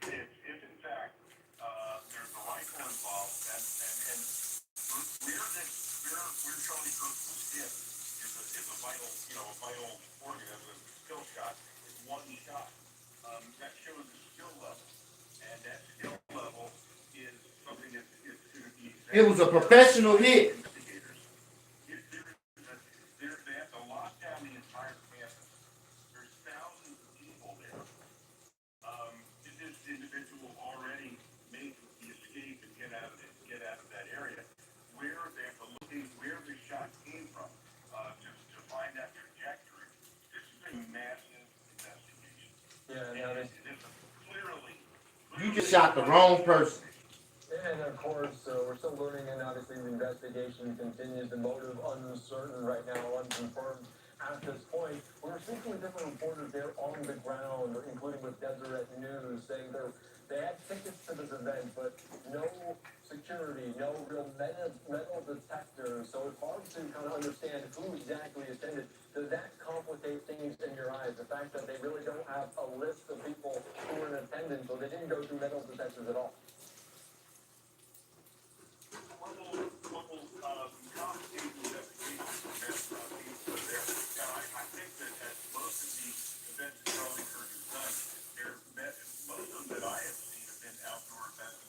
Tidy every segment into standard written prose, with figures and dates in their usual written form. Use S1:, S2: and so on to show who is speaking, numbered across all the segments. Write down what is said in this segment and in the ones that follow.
S1: if in fact there's a rifle involved, and where Charlie Kirk was hit is a vital, a vital organ. As a skill shot is one shot. That shows the skill level, and that skill level is something is going to be
S2: It
S1: examined
S2: was a
S1: carefully
S2: professional
S1: by
S2: hit.
S1: investigators. They have to lock down the entire campus. There's thousands of people there. This individual already made the escape and get out of that area. Where they have to locate where the shot came from to find that trajectory. This is a massive investigation,
S3: Yeah,
S1: and
S3: now this.
S1: this is clearly
S2: You just shot the
S1: unclassified
S2: wrong person.
S1: information.
S3: And of course, we're still learning, and obviously the investigation continues. The motive uncertain right now, unconfirmed at this point. We were speaking with different reporters there on the ground, including with Deseret News, saying they had tickets to this event, but no security, no real metal detectors. So it's hard to kind of understand who exactly attended. Does that complicate things in your eyes? The fact that they really don't have a list of people who were in attendance, or they didn't go through metal detectors at all.
S1: Complicated investigations from that people are there. Now, I think that at most of the events that Charlie Kirk has done, most of them that I have seen have been outdoor events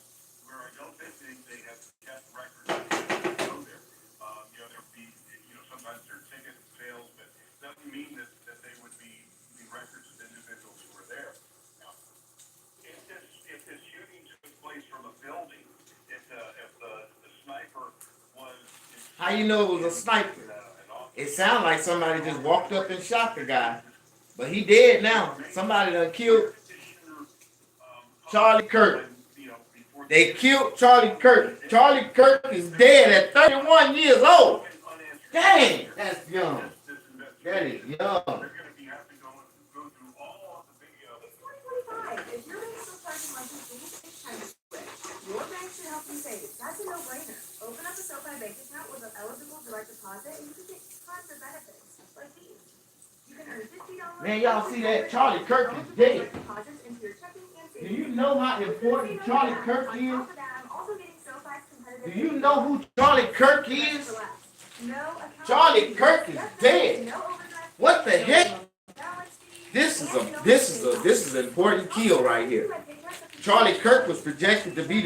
S1: where I don't think they have kept records of people who go there. There'll be, sometimes there are ticket sales, but doesn't mean that they would be records of individuals who are there. Now, if this shooting took place from a building, if the sniper was
S2: How you know it was a sniper?
S1: an
S2: It
S1: officer,
S2: sounded like somebody just walked up and shot the guy. But he dead now. Somebody done killed
S1: where did the shooter come
S2: Charlie
S1: from
S2: Kirk.
S1: when before the
S2: They
S1: incident?
S2: killed Charlie Kirk. Charlie Kirk is dead at 31 years old.
S1: Million unanswered questions
S2: Dang,
S1: here.
S2: that's young.
S1: This
S2: That is
S1: investigation,
S2: young.
S1: they're going to be have to go through all of the video.
S4: It's 2025. If your bank still charging monthly fees, it's time to switch. Your bank should help you save. That's a no-brainer. Open up a SoFi bank account with an eligible direct deposit, and you can get tons of benefits, like these. You can earn $50
S2: Man, y'all see that? Charlie Kirk is
S4: eligible
S2: dead.
S4: direct deposits into your checking and
S2: Do
S4: savings.
S2: you know how important Charlie Kirk
S4: On
S2: is?
S4: top of that, I'm also getting SoFi's competitive.
S2: Do you know who Charlie Kirk is?
S4: Relax. No account
S2: Charlie
S4: fees,
S2: Kirk is
S4: just
S2: dead.
S4: no overdraft
S2: What the
S4: fees,
S2: heck?
S4: no balance fees,
S2: This
S4: and no
S2: is an important kill right here. Charlie Kirk was projected to be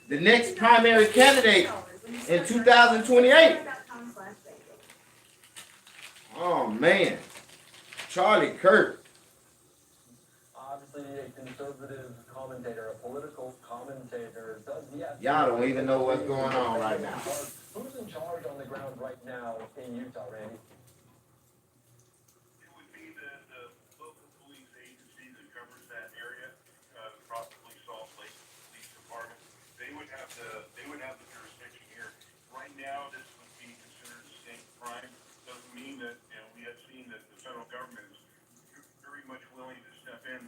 S2: the next primary candidate in 2028. Oh man, Charlie Kirk.
S3: Obviously, a conservative commentator, a political commentator, does he have...
S2: Y'all don't even know what's going on right now.
S3: Who's in charge on the ground right now in Utah, Randy?
S1: It would be the local police agency that covers that area, probably Salt Lake Police Department. They would have the jurisdiction here. Right now, this would be considered a state crime. Doesn't mean that we have seen that the federal government is very much willing to step in.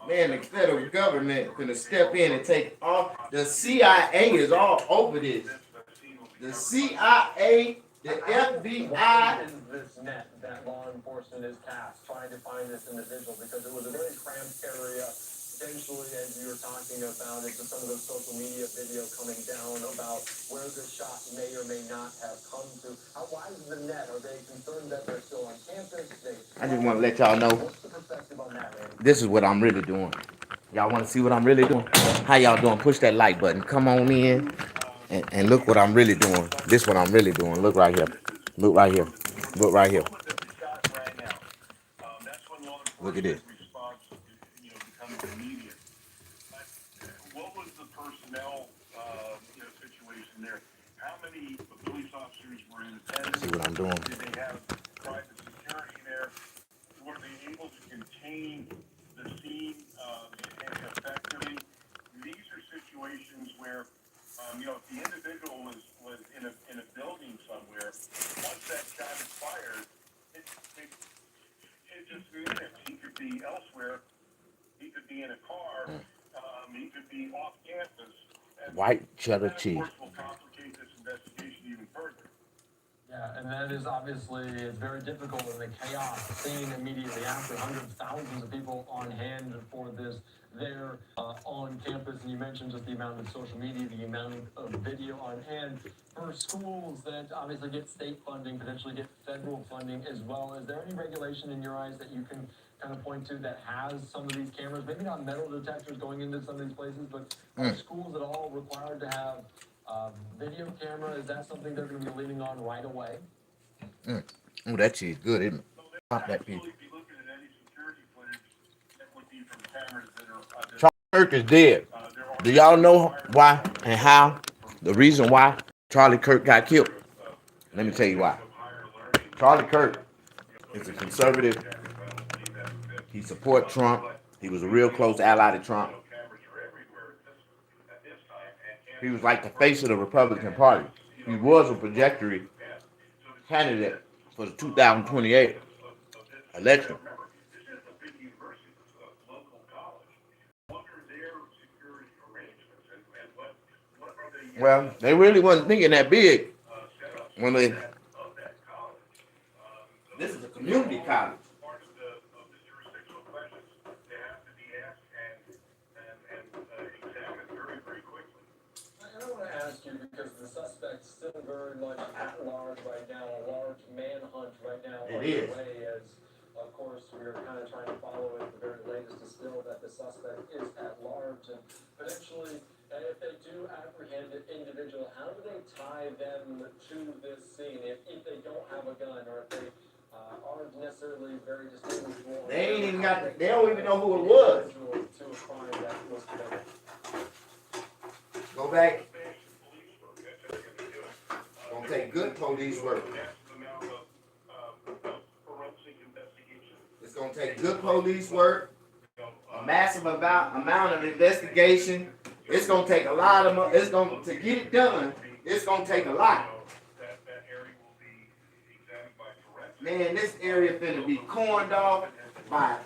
S2: Man, the federal government gonna step in and take off. The CIA is all over this. The CIA, the FBI.
S3: What is this net that law enforcement is cast trying to find this individual? Because it was a very cramped area. Potentially, as you were talking about it, some of the social media video coming down about where the shot may or may not have come to. How wide is the net? Are they concerned that they're still on campus?
S2: I just want to let y'all know
S3: What's the perspective on that, Randy?
S2: this is what I'm really doing. Y'all want to see what I'm really doing? How y'all doing? Push that like button. Come on in and look what I'm really doing. This is what I'm really doing. Look right here. Look right here. Look right here. Look at this.
S1: Response, becomes immediate. What was the personnel, situation there? How many police officers were in attendance?
S2: See what I'm doing?
S1: Did they have private security there? Were they able to contain the scene effectively? These are situations where, if the individual was in a building somewhere, once that shot is fired, it just mimics. He could be elsewhere. He could be in a car. He could be off campus. And
S2: White cheddar
S1: that, of
S2: cheese.
S1: course, will complicate this investigation even further.
S3: Yeah, and that is obviously it's very difficult in the chaos scene immediately after hundreds of thousands of people on hand for this there on campus. And you mentioned just the amount of social media, the amount of video on hand for schools that obviously get state funding, potentially get federal funding as well. Is there any regulation in your eyes that you can kind of point to that has some of these cameras, maybe not metal detectors going into some of these places, but are schools at all required to have video camera? Is that something they're going to be leaning on right away?
S2: Oh, that cheese good, isn't it? Pop that piece.
S1: Absolutely be looking at any security footage that would be from cameras that are,
S2: Charlie Kirk is dead.
S1: there are
S2: Do y'all know why and how? The reason why Charlie Kirk got killed? Let me tell you why. Charlie Kirk is a conservative. He supports Trump. He was a real close ally to Trump. He was like the face of the Republican Party. He was a trajectory candidate for the 2028 election. Well, they really wasn't thinking that big when they. This is a community college.
S3: I want to ask you because the suspect's still very much at large right now, a large manhunt right now underway as, of course, we're kind of trying to follow it. The very latest is still that the suspect is at large and potentially, if they do apprehend an individual, how do they tie them to this scene if they don't have a gun or if they aren't necessarily very distinguishable?
S2: They ain't even got. They don't even know who it was.
S3: To a crime that was committed.
S2: Go back. It's gonna take good police work. It's gonna take good police work, a massive amount of investigation. It's gonna take a lot of. It's going to get it done. It's gonna take a lot. Man, this area finna be corned off by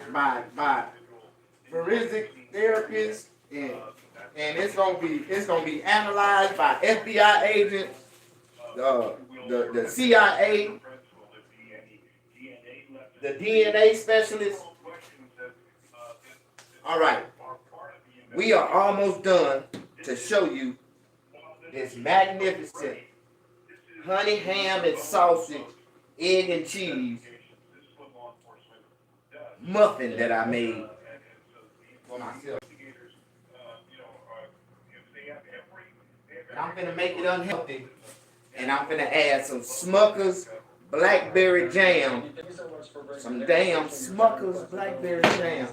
S2: forensic therapists and it's gonna be analyzed by FBI agents, the CIA, the DNA specialists. All right, we are almost done to show you this magnificent honey ham and sausage, egg and cheese muffin that I made for myself. I'm gonna make it unhealthy, and I'm gonna add some Smucker's blackberry jam, some damn Smucker's blackberry jam.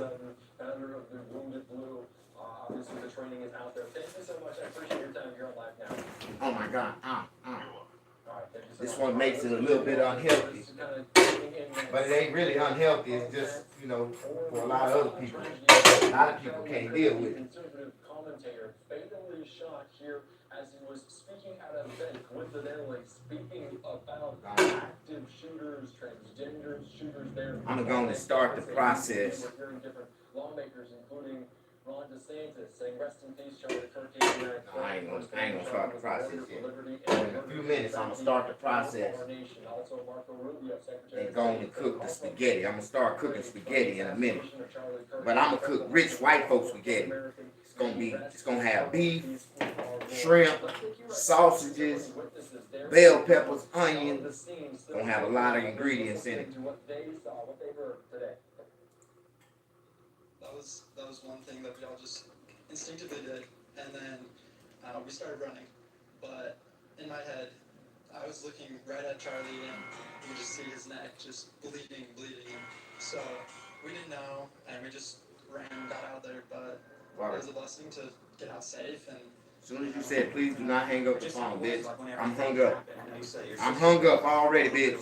S3: Obviously, the training is out there. Thank you so much. I appreciate your time here on Live Now.
S2: Oh my God. This one makes it a little bit unhealthy, but it ain't really unhealthy. It's just, for a lot of other people. A lot of people can't deal with it.
S3: Conservative commentator fatally shot here as he was speaking at an event, coincidentally speaking about active shooters, transgender shooters there.
S2: I'm going to start the process.
S3: We're hearing different lawmakers, including Ron DeSantis, saying rest in peace, Charlie Kirk. I
S2: ain't gonna start the process yet. In a few minutes, I'm gonna start the process. And going to cook the spaghetti. I'm gonna start cooking spaghetti in a minute. But I'm gonna cook rich white folk spaghetti. It's gonna have beef, shrimp, sausages, bell peppers, onions. It's gonna have a lot of ingredients in it.
S5: That was one thing that we all just instinctively did, and then we started running. But in my head, I was looking right at Charlie, and you could just see his neck just bleeding. So we didn't know, and we just ran, got out there. But it was a blessing to get out safe. And
S2: as soon as you said, please do not hang up the phone, bitch. I'm hung up. I'm hung up already, bitch.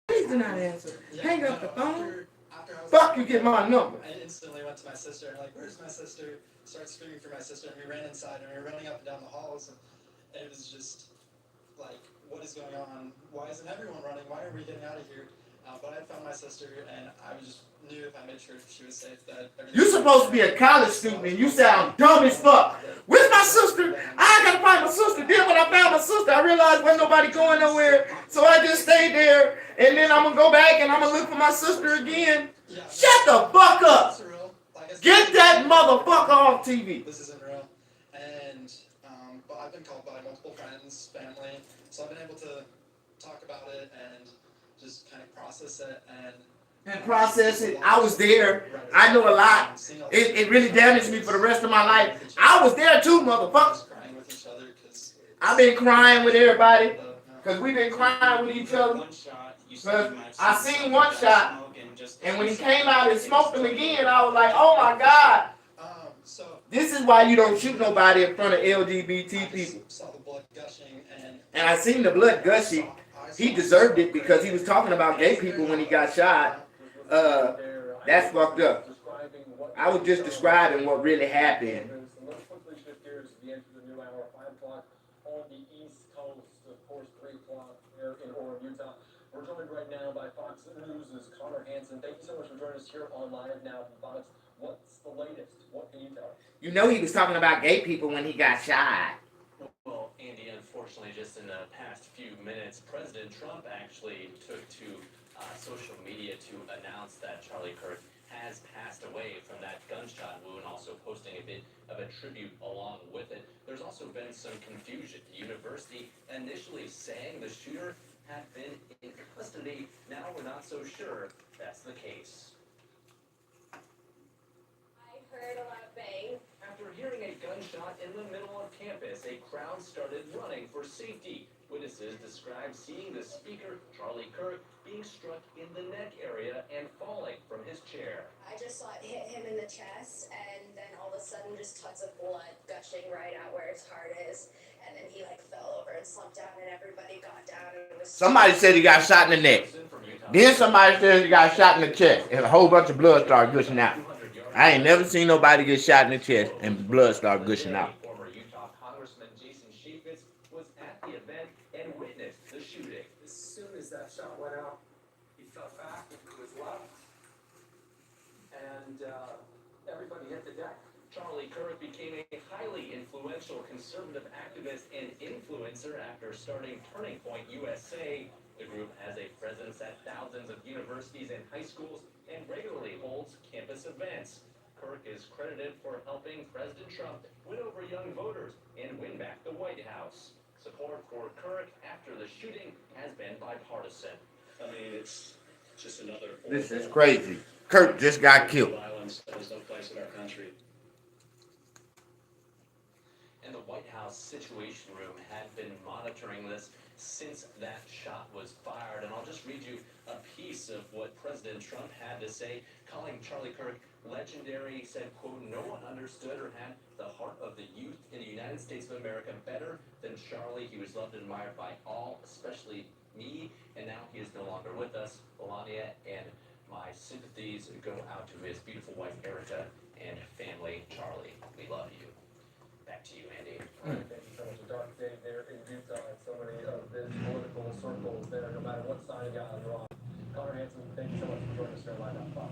S2: Please do not answer. Hang up the phone. Fuck, you get my number.
S5: I instantly went to my sister and where's my sister? Started screaming for my sister, and we ran inside and we were running up and down the halls, and it was just like, what is going on? Why isn't everyone running? Why are we getting out of here? But I found my sister, and I just knew if I made sure she was safe that everything.
S2: You're supposed to be a college student, and you sound dumb as fuck. Where's my sister? I got a find my sister. Then when I found my sister, I realized wasn't nobody going nowhere. So I just stayed there. And then I'm going to go back and I'm going to look for my sister again.
S5: Yeah,
S2: Shut the fuck up.
S5: this is real. Like I said,
S2: Get that motherfucker off TV.
S5: this isn't real. And but I've been called by multiple friends, family, so I've been able to talk about it and just kind of process it and
S2: Process it. I was there. I know a lot. It really damaged me for the rest of my life. I was there too, motherfucker.
S5: just crying with each other because
S2: I've been crying with everybody because we've been crying with each other. But I seen one shot, and when he came out and smoked him again, I was like, oh my God.
S5: so
S2: This is why you don't shoot nobody in front of LGBT people.
S5: saw the blood gushing
S2: And I seen the blood gushing. He deserved it because he was talking about gay people when he got shot. That's fucked up. I was just describing what really happened.
S3: Let's quickly shift gears to the end of the new hour, 5 o'clock on the East Coast, of course, 3 o'clock here in Orem, Utah. We're joined right now by Fox News' Connor Hansen. Thank you so much for joining us here on Live Now from Fox. What's the latest? What can you tell us?
S2: You know he was talking about gay people when he got shot.
S6: Well, Andy, unfortunately, just in the past few minutes, President Trump actually took to social media to announce that Charlie Kirk has passed away from that gunshot wound, also posting a bit of a tribute along with it. There's also been some confusion. The university initially saying the shooter had been in custody. Now we're not so sure that's the case.
S4: I heard a lot of bangs.
S6: After hearing a gunshot in the middle of campus, a crowd started running for safety. Witnesses described seeing the speaker, Charlie Kirk, being struck in the neck area and falling from his chair.
S4: I just saw it hit him in the chest, and then all of a sudden just tons of blood gushing right out where his heart is. And then he fell over and slumped down, and everybody got down, and it was
S2: Somebody said he got shot in the neck. Then somebody said he got shot in the chest, and a whole bunch of blood started gushing out. I ain't never seen nobody get shot in the chest and blood start gushing out.
S6: Former Utah Congressman Jason Chaffetz was at the event and witnessed the shooting.
S7: As soon as that shot went out, he fell back to his left, and everybody hit the deck.
S6: Charlie Kirk became a highly influential conservative activist and influencer after starting Turning Point USA. The group has a presence at thousands of universities and high schools and regularly holds campus events. Kirk is credited for helping President Trump win over young voters and win back the White House. Support for Kirk after the shooting has been bipartisan.
S8: I mean, it's just another form
S2: This is crazy. Kirk just got
S8: of
S2: killed.
S8: violence that has no place in our country.
S6: And the White House Situation Room had been monitoring this since that shot was fired. And I'll just read you a piece of what President Trump had to say, calling Charlie Kirk legendary. He said, quote, "No one understood or had the heart of the youth in the United States of America better than Charlie. He was loved and admired by all, especially me. And now he is no longer with us. Melania and my sympathies go out to his beautiful wife, Erica, and family, Charlie. We love you." Back to you, Andy.
S3: Thank you so much. A dark day there in Utah, and so many of the political circles there, no matter what side of the aisle you're on. Connor Hansen, thank you so much for joining us here live on Fox.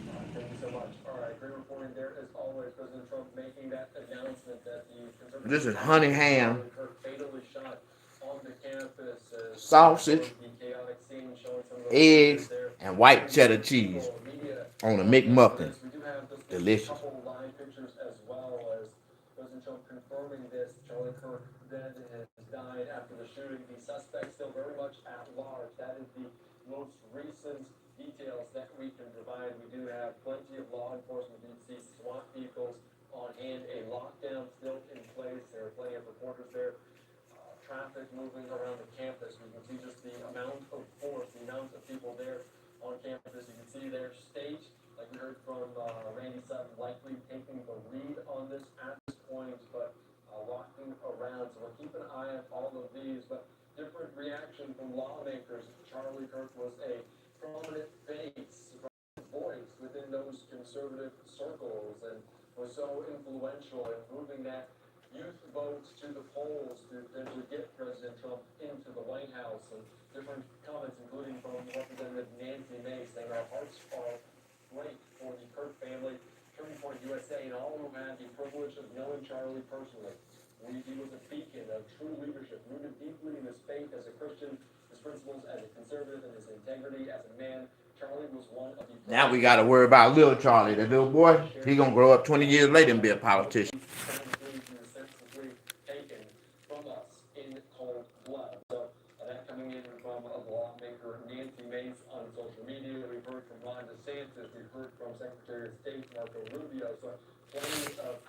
S3: All right, thank you so much. All right, great reporting there as always. President Trump making that announcement that the conservative
S2: This is honey ham,
S3: Kirk fatally shot on the campus.
S2: sausage,
S3: The chaotic scene showing some of those
S2: eggs,
S3: there.
S2: and white cheddar cheese
S3: Media
S2: on a McMuffin.
S3: We do have just
S2: Delicious.
S3: a couple live pictures as well as President Trump confirming this. Charlie Kirk then has died after the shooting. The suspect still very much at large. That is the most recent details that we can provide. We do have plenty of law enforcement. You can see SWAT vehicles on hand. A lockdown still in place. There are plenty of reporters there. Traffic moving around the campus. We can see just the amount of force, the amount of people there on campus. You can see their state, like we heard from Randy Sutton, likely taking the lead on this at this point, but walking around. So we'll keep an eye on all of these, but different reaction from lawmakers. Charlie Kirk was a prominent face, prominent voice within those conservative circles and was so influential in moving that youth votes to the polls to potentially get President Trump into the White House, and different comments, including from Representative Nancy Mace, saying our hearts are break for the Kirk family. Turning Point USA and all who had the privilege of knowing Charlie personally. He was a beacon of true leadership, rooted deeply in his faith as a Christian, his principles as a conservative, and his integrity as a man. Charlie was one of the.
S2: Now we got to worry about little Charlie, the little boy. He gonna grow up 20 years later and be a politician.
S3: Taken from us in cold blood. So that coming in from a lawmaker, Nancy Mace, on social media. We've heard from Ron DeSantis. We've heard from Secretary of State Marco Rubio. So plenty of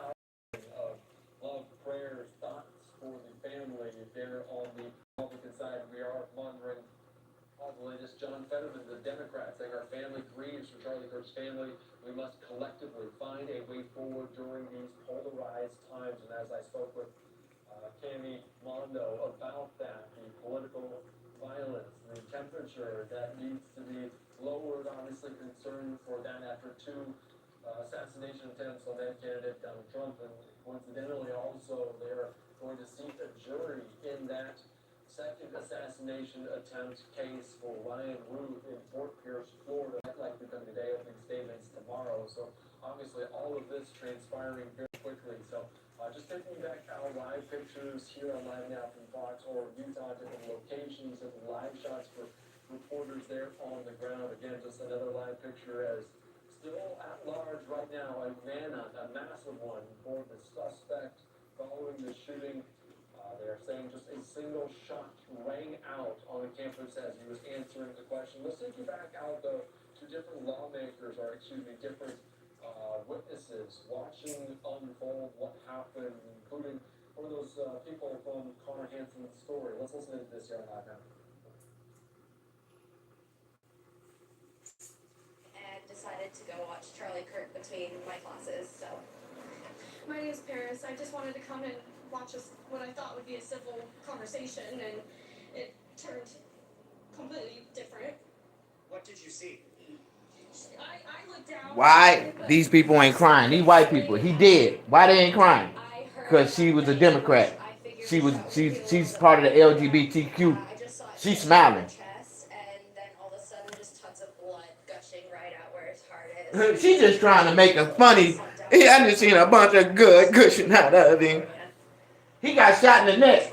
S3: love, prayers, thoughts for the family there on the Republican side. We are monitoring all the latest. John Fetterman, the Democrat, saying our family grieves for Charlie Kirk's family. We must collectively find a way forward during these polarized times. And as I spoke with Cami Mondo about that, the political violence, the temperature that needs to be lowered, obviously concern for that after two assassination attempts on then candidate Donald Trump, and coincidentally also they're going to seat a jury in that second assassination attempt case for Ryan Ruth in Fort Pierce, Florida. That likely going to be day opening statements tomorrow. So obviously all of this transpiring very quickly. So just taking back our live pictures here on Live Now from Fox or Utah, different locations and live shots for reporters there on the ground. Again, just another live picture as still at large right now, a manhunt, a massive one for the suspect following the shooting. They're saying just a single shot rang out on the campus as he was answering the question. Let's take you back out though to different lawmakers, or excuse me, different witnesses watching unfold what happened, including one of those people from Connor Hansen's story. Let's listen to this here on Live Now.
S4: And decided to go watch Charlie Kirk between my classes. So, my name is Paris. I just wanted to come and watch what I thought would be a civil conversation, and it turned completely different.
S9: What did you see?
S4: I looked down.
S2: Why these people ain't crying? These white people. He dead. Why they ain't crying? Because she was a Democrat. She's part of the LGBTQ. She's smiling.
S4: And then all of a sudden, just tons of blood gushing right out where his heart is.
S2: She's just trying to make a funny. I just seen a bunch of good gushing out of him. He got shot in the neck.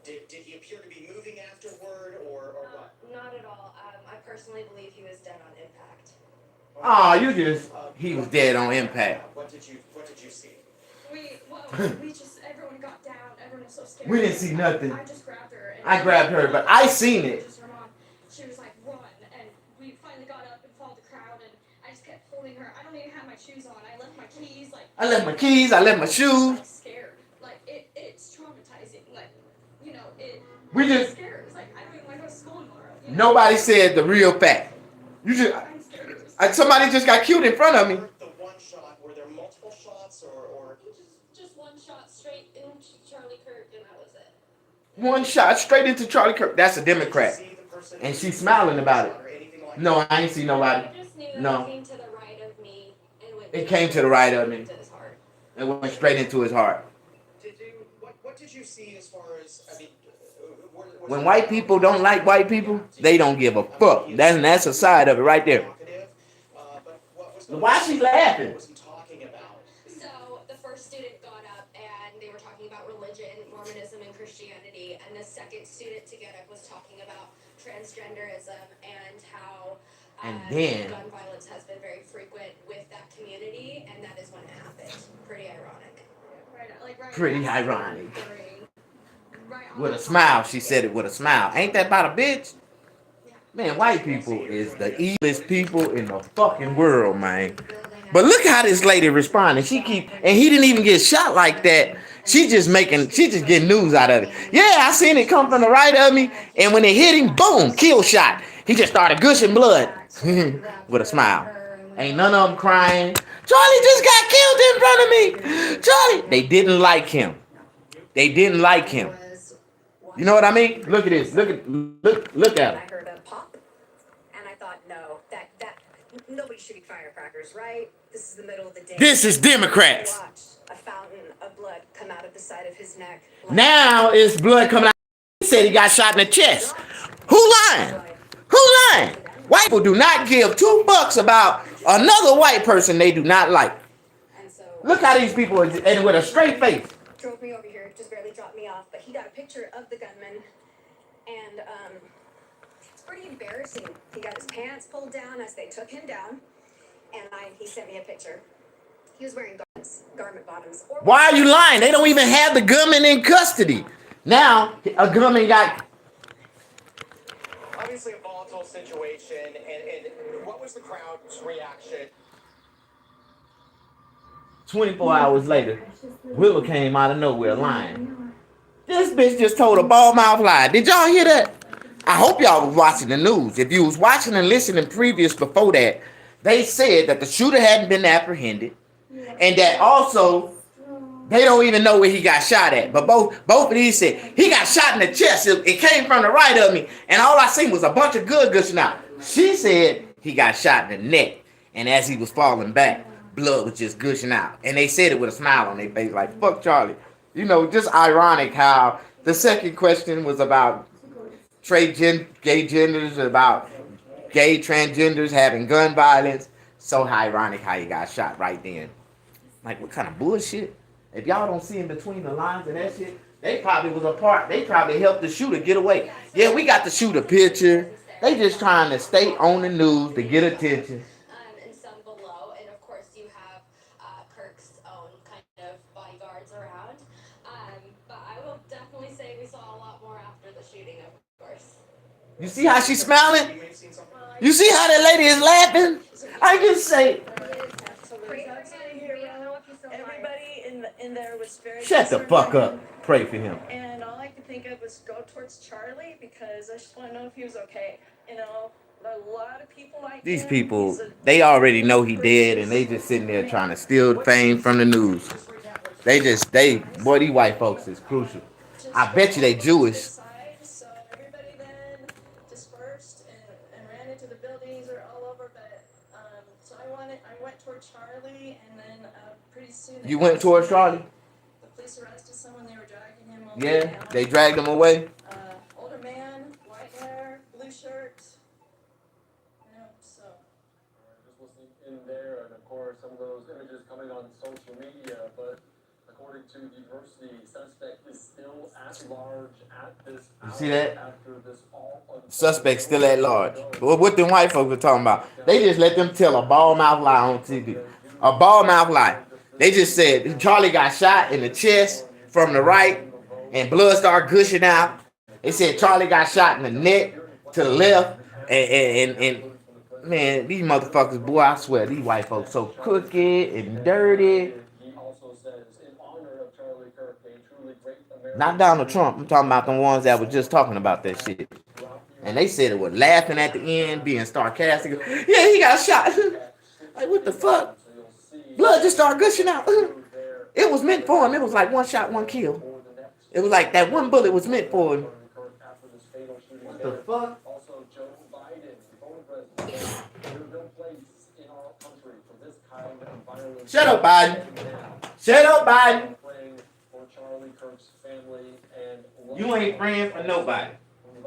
S9: Did he appear to be moving afterward, or what?
S4: Not at all. I personally believe he was dead on impact.
S2: Oh, he was dead on impact.
S9: What did you see?
S4: Everyone got down. Everyone was so scared.
S2: We didn't see nothing.
S4: I just grabbed her.
S2: I grabbed her, but I seen it.
S4: She was like, run. And we finally got up and followed the crowd, and I just kept holding her. I don't even have my shoes on. I left my keys.
S2: I left my keys. I left my shoes.
S4: I'm scared. Like, it's traumatizing. Like,
S2: We just.
S4: scared. It's like, I don't even want to go to school tomorrow.
S2: Nobody said the real fact.
S4: I'm scared.
S2: Somebody just got killed in front of me.
S9: The one shot, were there multiple shots, or?
S4: Just one shot straight into Charlie Kirk, and that was it.
S2: One shot straight into Charlie Kirk. That's a Democrat. And she's smiling about it. No, I ain't see nobody.
S4: I just knew
S2: No.
S4: it came to the right of me and went
S2: It came to the right of me.
S4: into his heart.
S2: It went straight into his heart.
S9: What did you see as far as,
S2: When white people don't like white people, they don't give a fuck. That's a side of it right there. Why she laughing?
S4: So the first student got up and they were talking about religion, Mormonism, and Christianity, and the second student to get up was talking about transgenderism and how
S2: And then-
S4: gun violence has been very frequent with that community, and that is when it happened. Pretty ironic.
S2: Pretty ironic.
S4: Right
S2: With a smile. She said it with a smile. Ain't that about a bitch? Man, white people is the evilest people in the fucking world, man. But look how this lady responded. And he didn't even get shot like that. She just getting news out of it. Yeah, I seen it come from the right of me, and when it hit him, boom, kill shot. He just started gushing blood with a smile. Ain't none of them crying. Charlie just got killed in front of me. Charlie. They didn't like him. They didn't like him. You know what I mean? Look at this. Look at
S10: I
S2: him.
S10: heard a pop, and I thought, no, that nobody's shooting firecrackers, right? This is the middle of the day.
S2: This is Democrats.
S10: Watch a fountain of blood come out of the side of his neck.
S2: Now it's blood coming out. He said he got shot in the chest. Who lying? Who lying? White people do not give $2 about Another white person they do not like.
S10: And so
S2: Look how these people are, and with a straight face.
S10: drove me over here, just barely dropped me off, but he got a picture of the gunman, and it's pretty embarrassing. He got his pants pulled down as they took him down, and he sent me a picture. He was wearing garment bottoms.
S2: Why are you lying? They don't even have the gunman in custody. Now, a gunman got...
S9: Obviously a volatile situation, and what was the crowd's reaction?
S2: 24 hours later, Willa came out of nowhere lying. This bitch just told a ball mouth lie. Did y'all hear that? I hope y'all was watching the news. If you was watching and listening previous before that, they said that the shooter hadn't been apprehended, and that also they don't even know where he got shot at. But both of these said he got shot in the chest. It came from the right of me, and all I seen was a bunch of good gushing out. She said he got shot in the neck, and as he was falling back, blood was just gushing out. And they said it with a smile on their face, like, fuck Charlie. You know, just ironic how the second question was about gay genders, about gay transgenders having gun violence. So ironic how he got shot right then. Like, what kind of bullshit? If y'all don't see in between the lines of that shit, they probably was a part. They probably helped the shooter get away. Yeah, we got the shooter picture. They just trying to stay on the news to get attention.
S10: And some below, and of course you have Kirk's own kind of bodyguards around. But I will definitely say we saw a lot more after the shooting, of course.
S2: You see how she's smiling? You see how that lady is laughing? I can say,
S11: Everybody in there was very
S2: shut the fuck up. Pray for him.
S11: And all I could think of was go towards Charlie because I just want to know if he was okay. You know, a lot of people like
S2: These
S11: him.
S2: people, they already know he dead, and they just sitting there trying to steal fame from the news. Boy, these white folks is crucial. I bet you they Jewish.
S11: So everybody then dispersed and ran into the buildings or all over. But so I went toward Charlie, and then pretty soon.
S2: You went towards Charlie?
S11: The police arrested someone. They were dragging him over.
S2: Yeah, they dragged him away.
S11: Older man, white hair, blue shirt. Yeah, so.
S3: Just listening in there, and of course, some of those images coming on social media, but according to the university, suspect is still at large at this hour.
S2: You see that?
S3: After this all
S2: Suspect still at large. But what them white folks were talking about, they just let them tell a ball mouth lie on TV. A ball mouth lie. They just said Charlie got shot in the chest from the right, and blood started gushing out. They said Charlie got shot in the neck to the left, and man, these motherfuckers, boy, I swear, these white folks so crooked and dirty.
S3: He also says, in honor of Charlie Kirk, a truly great American.
S2: Not Donald Trump. I'm talking about the ones that were just talking about that shit. And they said it was laughing at the end, being sarcastic. Yeah, he got shot. Like, what the fuck? Blood just started gushing out. It was meant for him. It was like one shot, one kill. It was like that one bullet was meant for him. What the fuck?
S3: Also, Joe Biden, former president, there's no place in our country for this kind of violence.
S2: Shut up, Biden. Shut up, Biden.
S3: Praying for Charlie Kirk's family and
S2: You ain't praying for nobody.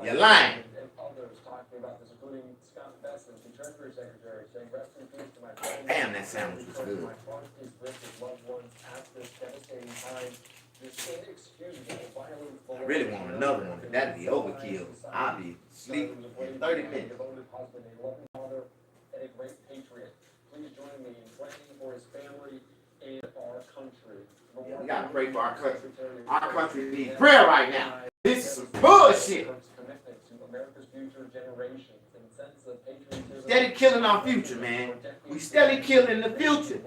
S2: You're lying.
S3: And others talking about this, including Scott Bessent, the Treasury Secretary, saying, "Rest in peace to my friend."
S2: Damn, that sandwich was good.
S3: My heart is with his loved ones at this devastating time. This inexcusable violence.
S2: I really want another one, but that'd be overkill. I'll be asleep in 30 minutes.
S3: Devoted husband, a loving father, and a great patriot. Please join me in praying for his family and our country.
S2: Yeah, we gotta pray for our country. Our country needs prayer right now. This is some bullshit.
S3: Commitment to America's future generations and sense of patriotism.
S2: Steady killing our future, man. We steady killing the future.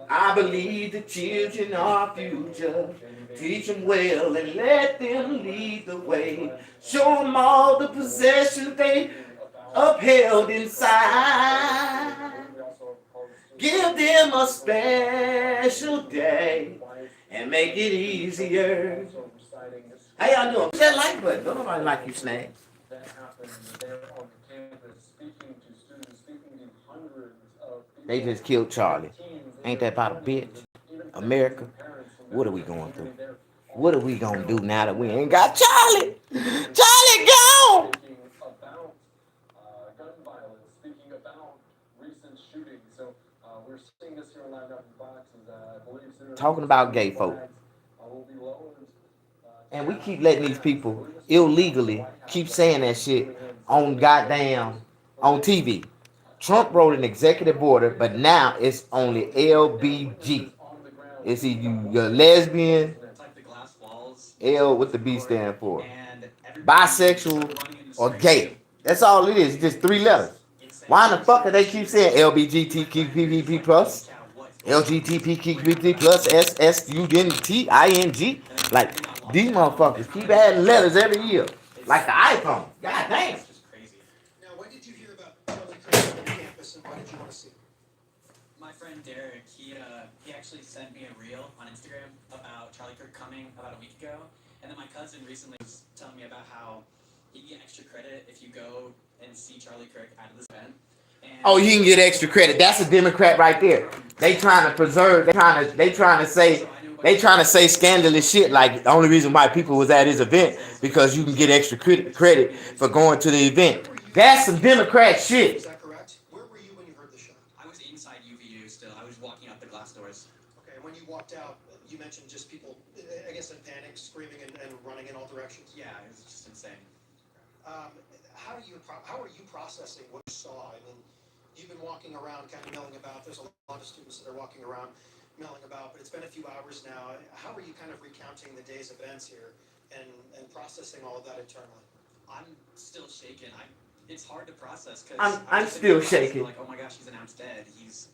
S2: I believe the children are our future. Teach them well and let them lead the way. Show them all the possessions they upheld inside. Give them a special day and make it easier. How y'all doing? Push that like button. Don't nobody like you, Snags.
S3: That happened there on campus, speaking to students, speaking to hundreds of people.
S2: They just killed Charlie. Ain't that about a bitch? America, what are we going through? What are we gonna do now that we ain't got Charlie? Charlie gone!
S3: Speaking about gun violence, speaking about recent shootings. So live now from Fox is, I believe soon
S2: Talking about gay folk.
S3: will be lowered.
S2: And we keep letting these people illegally keep saying that shit on goddamn on TV. Trump wrote an executive order, but now it's only LBG. It's either you're lesbian,
S6: Like the glass walls,
S2: L what the B stand for,
S6: and
S2: bisexual, or gay. That's all it is. It's just 3 letters. Why in the fuck do they keep saying LBGTQPP plus, LGBTQPP plus, SSUNTING? Like these motherfuckers keep adding letters every year, like the iPhone. God damn.
S6: It's just crazy.
S9: Now, when did you hear about Charlie Kirk on campus, and why did you want to see him?
S5: My friend Derek, he actually sent me a reel on Instagram about Charlie Kirk coming about a week ago, and then my cousin recently was telling me about how you get extra credit if you go and see Charlie Kirk at this event. And
S2: Oh, you can get extra credit. That's a Democrat right there. They trying to preserve. They trying to say scandalous shit. Like the only reason why people was at his event because you can get extra credit for going to the event. That's some Democrat shit.
S9: Is that correct? Where were you when you heard the shot?
S5: I was inside UVU still. I was walking out the glass doors.
S9: Okay, when you walked out, you mentioned just people, I guess, in panic, screaming and running in all directions.
S5: Yeah, it was just insane.
S9: How are you processing what you saw? I mean, you've been walking around, kind of milling about. There's a lot of students that are walking around, milling about, but it's been a few hours now. How are you kind of recounting the day's events here and processing all of that internally?
S5: I'm still shaken. It's hard to process because
S2: I'm still shaking.
S5: Like, oh my gosh, he's announced dead. He's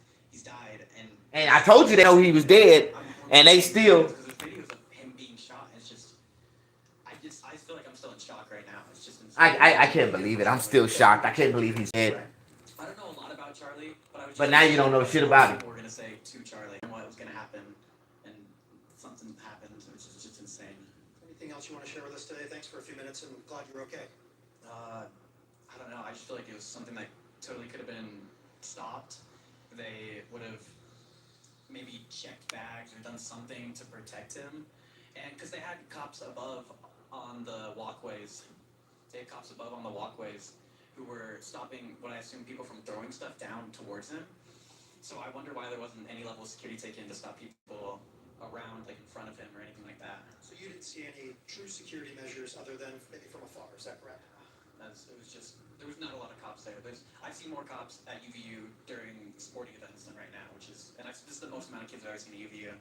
S5: died,
S2: And I told you they know he was dead, and they still.
S5: Because there's videos of him being shot. And it's just, I feel like I'm still in shock right now. It's just.
S2: I can't believe it. I'm still shocked. I can't believe he's dead.
S5: I don't know a lot about Charlie, but I was.
S2: But now you don't know shit about him.
S5: We're gonna say to Charlie and what was gonna happen, and something happened. It's just insane.
S9: Anything else you want to share with us today? Thanks for a few minutes, and glad you're okay.
S5: I don't know. I just feel like it was something that totally could have been stopped. They would have maybe checked bags or done something to protect him, and because they had cops above on the walkways. They had cops above on the walkways who were stopping what I assume people from throwing stuff down towards him. So I wonder why there wasn't any level of security taken to stop people around, like in front of him or anything like that.
S9: So you didn't see any true security measures other than maybe from afar, is that correct?
S5: It was just, there was not a lot of cops there. I've seen more cops at UVU during sporting events than right now, this is the most amount of kids I've ever seen at UVU.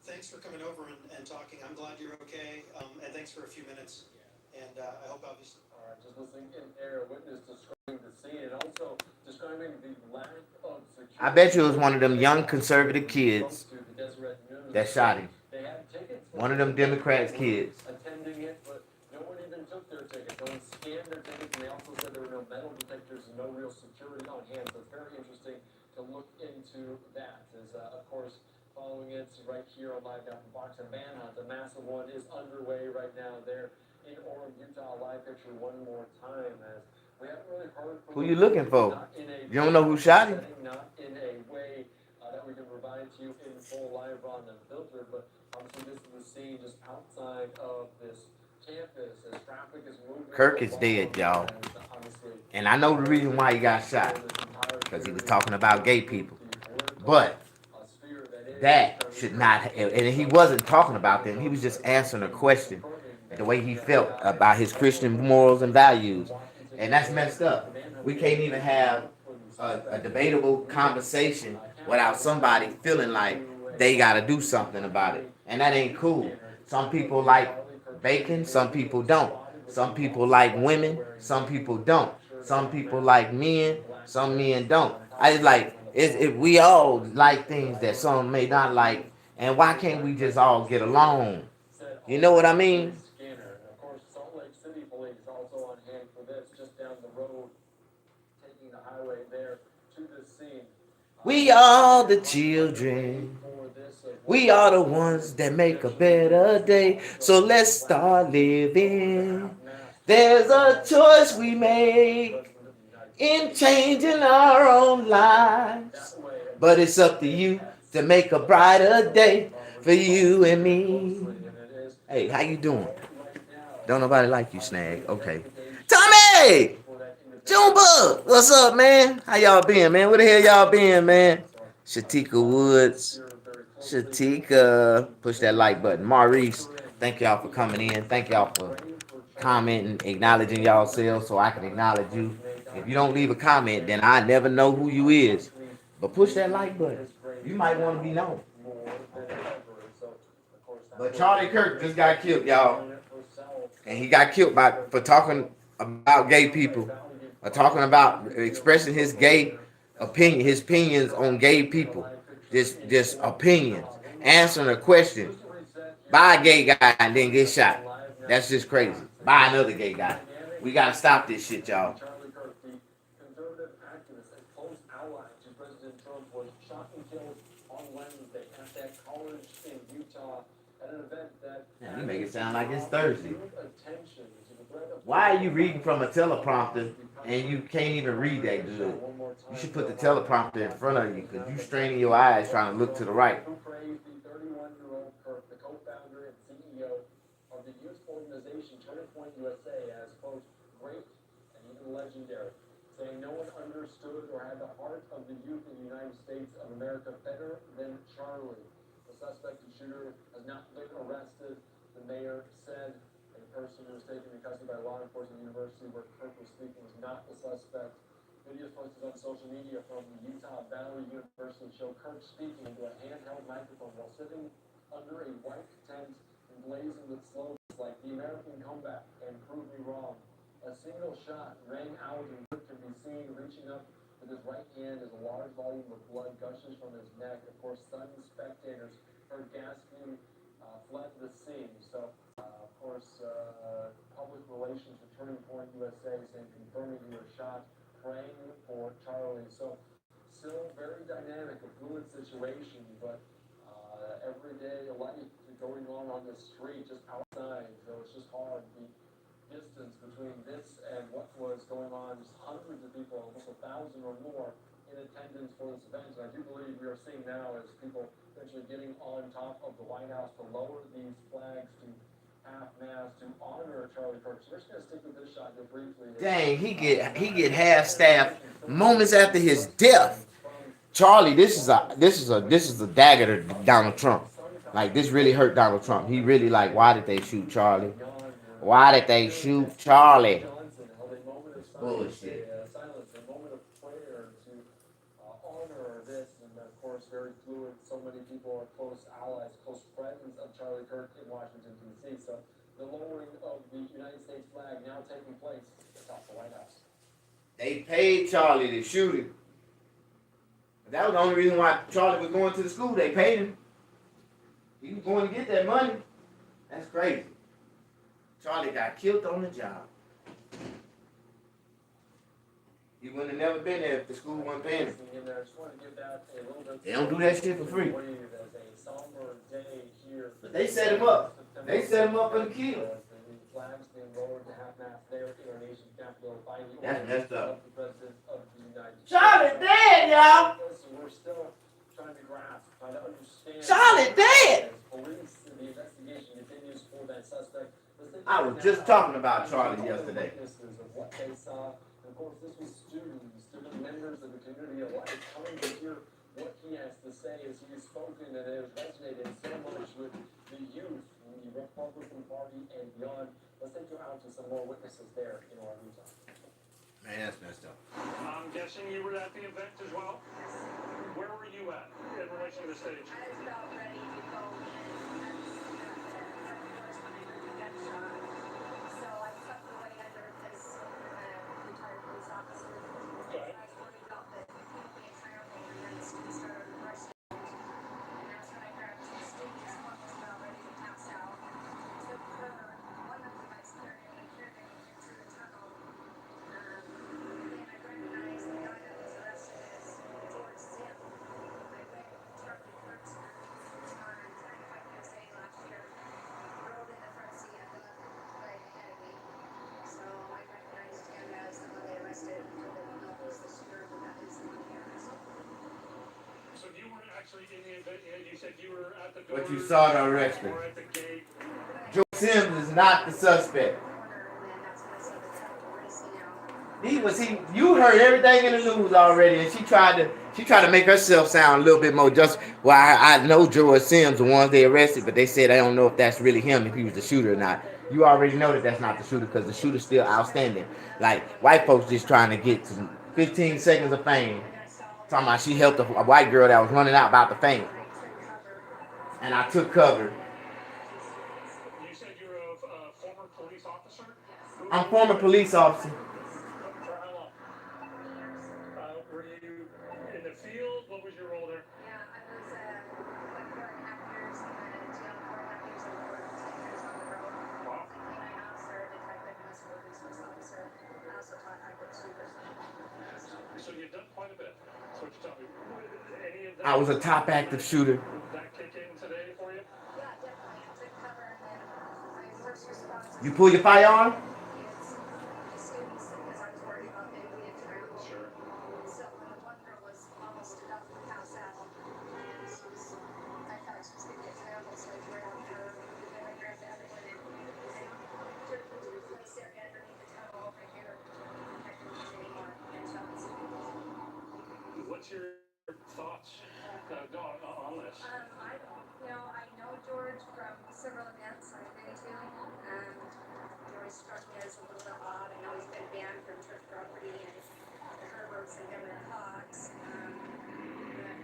S9: Thanks for coming over and talking. I'm glad you're okay, and thanks for a few minutes. And I hope obviously.
S3: All right, just listening in air, a witness describing the scene and also describing the lack of security.
S2: I bet you it was one of them young conservative kids that shot him.
S3: They had tickets.
S2: One of them Democrats kids.
S3: Attending it, but no one even took their tickets. No one scanned their tickets, and they also said there were no metal detectors and no real security on hand. So it's very interesting to look into that. As of course, following it right here on Live Now from Fox, a manhunt, a massive one, is underway right now there in Orem, Utah. Live picture one more time as we haven't really heard from
S2: Who you looking for? You don't know who shot him?
S3: Not in a way that we can provide to you in full live on the filter, but obviously this is the scene just outside of this campus as traffic is moving.
S2: Kirk is dead, y'all. And I know the reason why he got shot. Because he was talking about gay people. But that should not, and he wasn't talking about them. He was just answering a question. The way he felt about his Christian morals and values. And that's messed up. We can't even have a debatable conversation without somebody feeling like they got to do something about it. And that ain't cool. Some people like bacon, some people don't. Some people like women, some people don't. Some people like men, some men don't. We all like things that some may not like. And why can't we just all get along? You know what I mean? We are the children. We are the ones that make a better day. So let's start living. There's a choice we make in changing our own lives. But it's up to you to make a brighter day for you and me. Hey, how you doing? Don't nobody like you, Snag. Okay. Tommy! Junebug! What's up, man? How y'all been, man? Where the hell y'all been, man? Shatika Woods. Shatika. Push that like button. Maurice, thank y'all for coming in. Thank y'all for commenting, acknowledging y'all selves so I can acknowledge you. If you don't leave a comment, then I never know who you is. But push that like button. You might want to be known. But Charlie Kirk just got killed, y'all. And he got killed for talking about gay people. Or talking about expressing his gay opinion, his opinions on gay people. Just opinions. Answering a question by a gay guy and then get shot. That's just crazy. By another gay guy. We gotta stop this shit, y'all.
S3: Charlie Kirk, the conservative activist and close ally to President Trump, was shot and killed on Wednesday at that college in Utah at an event that
S2: Man, you make it sound like it's Thursday.
S3: attention to the threat of
S2: Why are you reading from a teleprompter and you can't even read that good? You should put the teleprompter in front of you because you straining your eyes trying to look to the right.
S3: who praised the 31-year-old Kirk, the co-founder and CEO of the youth organization Turning Point USA, as quote, great and even legendary, saying no one understood or had the heart of the youth in the United States of America better than Charlie. The suspected shooter has not been arrested, the mayor said. A person who was taken into custody by law enforcement at the university where Kirk was speaking was not the suspect. Videos posted on social media from the Utah Valley University show Kirk speaking into a handheld microphone while sitting under a white tent emblazoned with slogans like "The American Comeback" and "Prove Me Wrong." A single shot rang out and Kirk can be seen reaching up with his right hand as a large volume of blood gushes from his neck. Of course, stunned spectators heard gasping fled the scene. So, of course, public relations for Turning Point USA saying confirming he was shot, praying for Charlie. So, still very dynamic, a fluid situation, but everyday life going on the street, just outside. So it's just hard. The distance between this and what was going on, just hundreds of people, almost 1,000 or more in attendance for this event. And I do believe we are seeing now as people eventually getting on top of the White House to lower these flags to half-mast to honor Charlie Kirk. So we're just gonna stick with this shot here briefly.
S2: Dang, he get half staff moments after his death. Charlie, this is a dagger to Donald Trump. Like this really hurt Donald Trump. He really like, why did they shoot Charlie? Why did they shoot Charlie? Bullshit.
S3: Silence, a moment of prayer to honor this, and of course, very fluid. So many people are close allies, close friends of Charlie Kirk in Washington, D.C. So the lowering of the United States flag now taking place atop the White House.
S2: They paid Charlie to shoot him. That was the only reason why Charlie was going to the school. They paid him. He was going to get that money. That's crazy. Charlie got killed on the job. He wouldn't have never been there if the school wasn't paying him. They don't do that shit for free. But they set him up. They set him up for the kill. That's messed up. Charlie dead, y'all.
S3: We're still trying to grasp, trying to understand.
S2: Charlie dead.
S3: Police, the investigation continues for that suspect.
S2: I was just talking about Charlie yesterday.
S3: Witnesses of what they saw. And of course, this was student members of the community alike coming to hear what he has to say as he has spoken, and it has resonated so much with the youth, the Republican Party, and beyond. Let's take you out to some more witnesses there in our Utah.
S2: Man, that's messed up.
S1: I'm guessing you were at the event as well? Where were you at in relation to the stage?
S10: I was about ready to go in. So I tucked away under this retired police officer.
S1: Okay.
S10: I worried about the entire thing, and then Steve started rushing. And that's when I grabbed Steve. His mom was about ready to pass out. Took her, one of the guys carried him and carried him into the tunnel. And I recognized the guy that was arrested as George Zim. I went Charlie Kirk's on Turning Point USA last year. Rolled in the front seat at the right ahead of me. So I recognized him as the one they arrested for the novels this year, but that is the one they arrested.
S1: So you weren't actually in the event yet. You said you were at the door.
S2: But you saw the arrest.
S1: Or at the gate.
S2: Joe Sims is not the suspect. You heard everything in the news already, and She tried to make herself sound a little bit more just. Well, I know George Sims, the ones they arrested, but they said I don't know if that's really him, if he was the shooter or not. You already know that that's not the shooter because the shooter's still outstanding. Like white folks just trying to get some 15 seconds of fame. Talking about she helped a white girl that was running out about to faint, and I took cover.
S1: You said you're a former police officer?
S2: I'm a former police officer.
S1: For how long? Were you in the field? What was your role there?
S10: Yeah, I was like 4.5 years in the jail, 4.5 years in the court, 10 years on the road.
S1: Wow.
S10: Canine officer, detective, municipal resource officer. I also taught active shooters.
S1: So you've done quite a bit. That's what you tell me. Any of that?
S2: I was a top active shooter.
S1: Did that kick in today for you?
S10: Yeah, definitely. I took cover and then my first response was
S2: You pull your firearm?
S10: kids, the students, because I was worried about them being drowned.
S1: Sure.
S10: So when the one girl was almost about to pass out, and she was, I thought she was going to get drowned, so I grabbed her, and then I grabbed the other one and jerked her to the place area underneath the tunnel over here. I couldn't use any more gunshots.
S1: What's your thoughts on this?
S10: I know George from several events I've been to. George struck me as a little bit odd. I know he's been banned from church property and the Herberts and Governor Cox. But,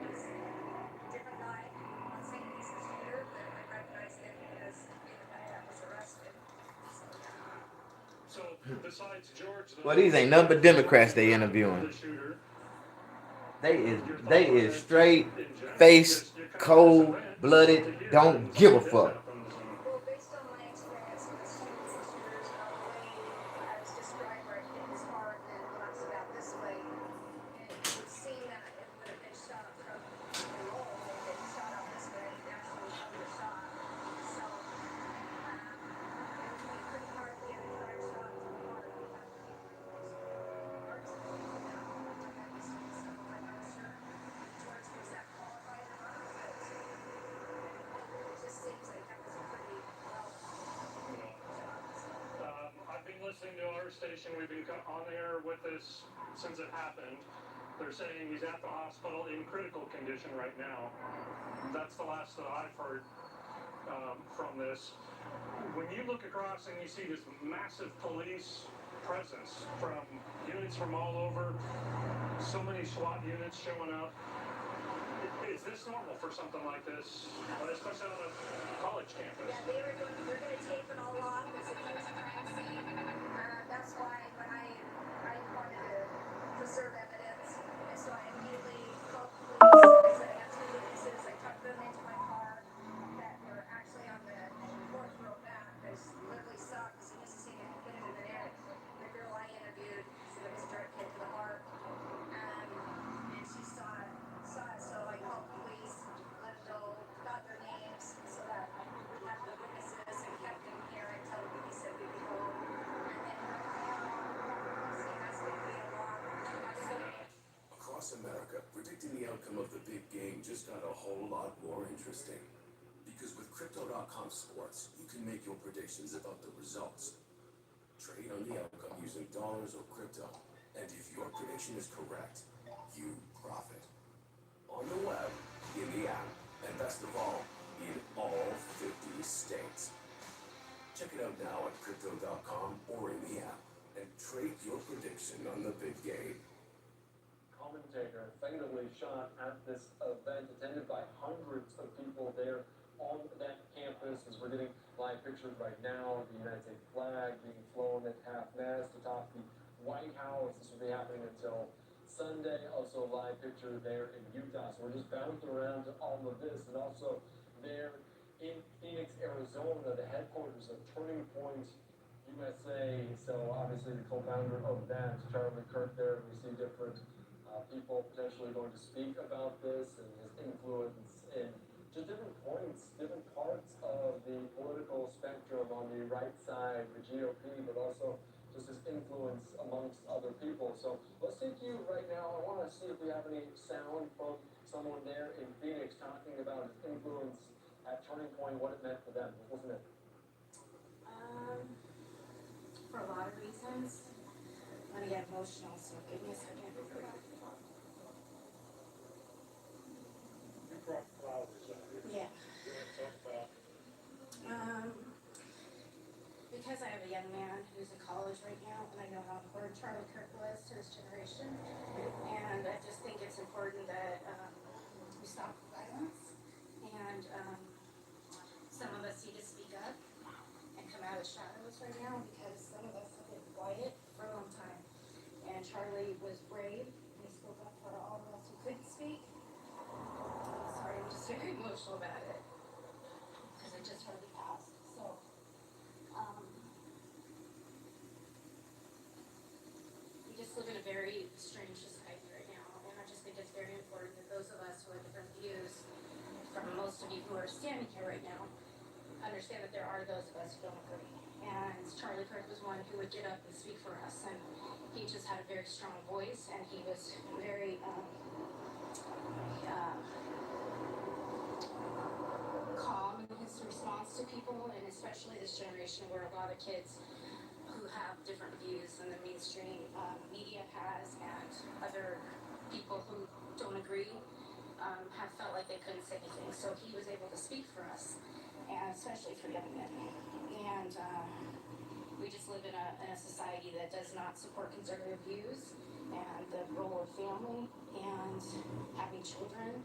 S10: he's a different guy. I'm not saying he's a shooter, but I recognize him because the guy that was arrested.
S1: So besides George,
S2: Well, these ain't nothing but Democrats they interviewing.
S1: the shooter,
S2: They is straight face, cold blooded, don't give a fuck.
S10: Well, based on my experience with the students and shooters and the way I was described where it hit his heart and then blasted out this way, it would seem that it would have been shot from below. If it shot out this way, it actually overshot. So, it would be pretty hard to get a direct shot to the heart. You have to keep your hearts going. So I'm not sure George was that qualified or not, but it just seems like that was a pretty well shot.
S1: I've been listening to our station. We've been on the air with this since it happened. They're saying he's at the hospital in critical condition right now. That's the last that I've heard from this. When you look across and you see this massive police presence from units from all over, so many SWAT units showing up, is this normal for something like this, especially on a college campus?
S10: Yeah, they're going to tape it all off as a post-crime scene. That's why when I wanted to preserve evidence, and so I immediately called police. I said I got 2 witnesses. I tucked them into my car that were actually on the 4th row back. I literally saw it as soon as he hit him in the neck. The girl I interviewed said it was a direct hit to the heart. And she saw it. So I called police, let them know, got their names, so that we have the witnesses and kept them here until we said we could go. And then that's going to be a long process.
S12: Across America, predicting the outcome of the big game just got a whole lot more interesting. Because with Crypto.com Sports, you can make your predictions about the results. Trade on the outcome using dollars or crypto. And if your prediction is correct, you profit. On the web, in the app, and best of all, in all 50 states. Check it out now at Crypto.com or in the app, and trade your prediction on the big game.
S3: Commentator fatally shot at this event attended by hundreds of people there on that campus. As we're getting live pictures right now, the United States flag being flown at half-mast atop the White House. This will be happening until Sunday. Also live picture there in Utah. So we're just bouncing around to all of this. And also there in Phoenix, Arizona, the headquarters of Turning Point USA. So obviously the co-founder of that, Charlie Kirk there. We see different people potentially going to speak about this and his influence in just different points, different parts of the political spectrum on the right side, the GOP, but also just his influence amongst other people. So let's take you right now. I want to see if we have any sound from someone there in Phoenix talking about his influence at Turning Point, what it meant for them. Wasn't it?
S10: For a lot of reasons. I'm going to get emotional, so give me a second. college right now, and I know how important Charlie Kirk was to this generation. And I just think it's important that we stop violence. And some of us need to speak up and come out of the shadows right now because some of us have been quiet for a long time. And Charlie was brave. He spoke up for all of us who couldn't speak. Sorry, I'm just very emotional about it because it just hardly passed. So, we just live in a very strange society right now, and I just think it's very important that those of us who have different views from most of you who are standing here right now understand that there are those of us who don't agree. And Charlie Kirk was one who would get up and speak for us, and he just had a very strong voice, and he was very calm in his response to people, and especially this generation where a lot of kids who have different views than the mainstream media has, and other people who don't agree have felt like they couldn't say anything. So he was able to speak for us, and especially for young men. And we just live in a society that does not support conservative views and the role of family and having children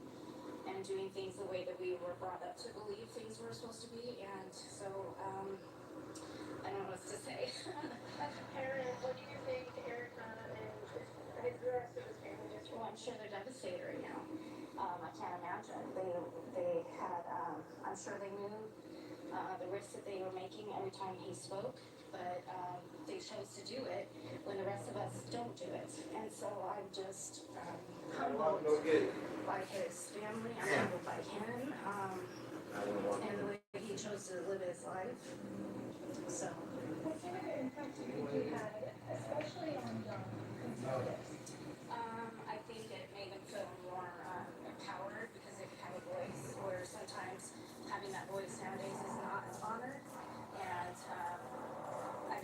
S10: and doing things the way that we were brought up to believe things were supposed to be. And so I don't know what to say.
S11: As a parent, what do you think Eric and the rest of his family is?
S10: Well, I'm sure they're devastated right now. I can't imagine. They had, I'm sure they knew the risks that they were making every time he spoke, but they chose to do it when the rest of us don't do it. And so I'm just humbled by his family, I'm humbled by him, and the way he chose to live his life. So.
S11: What kind of impact do you think he had, especially on young conservatives?
S10: I think it made them feel more empowered because they could have a voice, where sometimes having that voice nowadays is not as honored. And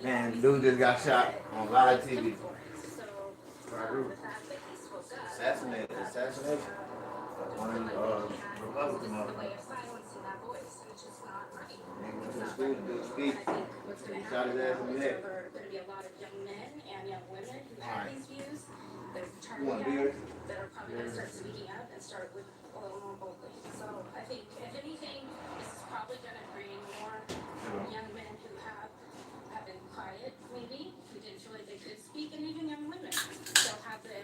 S2: Man, dude just got shot on live TV.
S10: So the fact that he spoke up,
S2: Assassination. One of the Republican
S10: the way of silencing that voice, which is not right.
S2: He went to school to do a speech.
S10: And I think what's going to
S2: Shot his
S10: happen
S2: ass
S10: now
S2: in the
S10: is
S2: head.
S10: there are going to be a lot of young men and young women who have
S2: Alright.
S10: these views that
S2: You want
S10: Charlie
S2: beer?
S10: had, that are probably going to start speaking up and start with a little more boldly. So I think, if anything, this is probably going to bring more young men who have been quiet, maybe, who didn't feel like they could speak, and even young women. They'll have the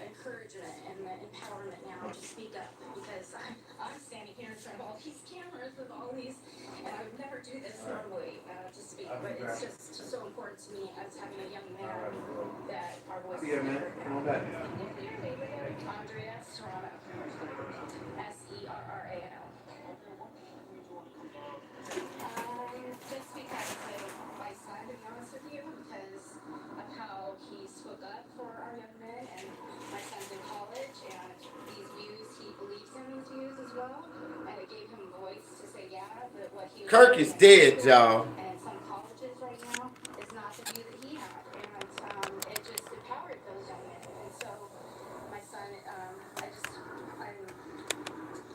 S10: encouragement and the empowerment now to speak up, because I'm standing here in front of all these cameras with all these, and I would never do this normally to speak, but it's just so important to me as having a young man that our voices
S2: Here, man.
S10: are
S2: Come on
S10: heard.
S2: back.
S10: Andrea Serrano, Serrano. Just because of my son, to be honest with you, because of how he spoke up for our young men, and my son's in college, and these views, he believes in these views as well, and it gave him voice to say, yeah, that what he was
S2: Kirk is dead, y'all.
S10: and in some colleges right now is not the view that he had, and it just empowered those young men. And so my son,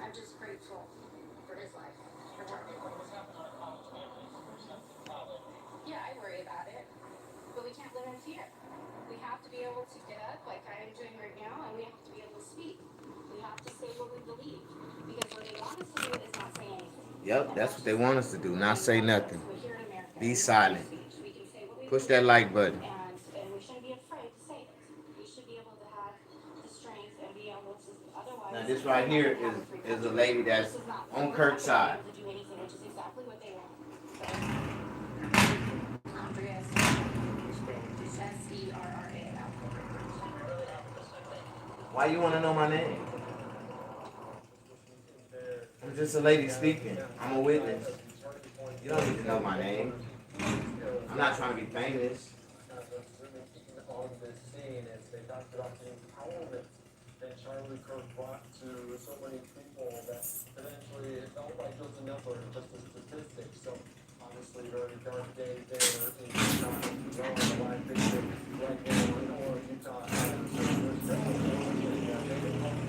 S10: I'm just grateful for his life, for Charlie. Yeah, I worry about it, but we can't live in fear. We have to be able to get up like I am doing right now, and we have to be able to speak. We have to say what we believe, because what they want us to do is not say anything.
S2: Yep, that's what they want us to do, not say nothing.
S10: We're here in America.
S2: Be silent.
S10: We can say what we
S2: Push
S10: believe,
S2: that like button.
S10: and we shouldn't be afraid to say it. We should be able to have the strength and be able to, otherwise.
S2: Now this right here is a lady that's on Kirk's side.
S10: To do anything, which is exactly what they want. So, Andrea Serrano.
S2: Why you want to know my name? I'm just a lady speaking. I'm a witness. You don't need to know my name. I'm not trying to be famous.
S3: On this scene, as they talked about the empowerment that Charlie Kirk brought to so many people, that eventually it felt like just a number, just a statistic. So obviously very dark day there in Utah. You know, the live picture right now in Orem, Utah. And so there's still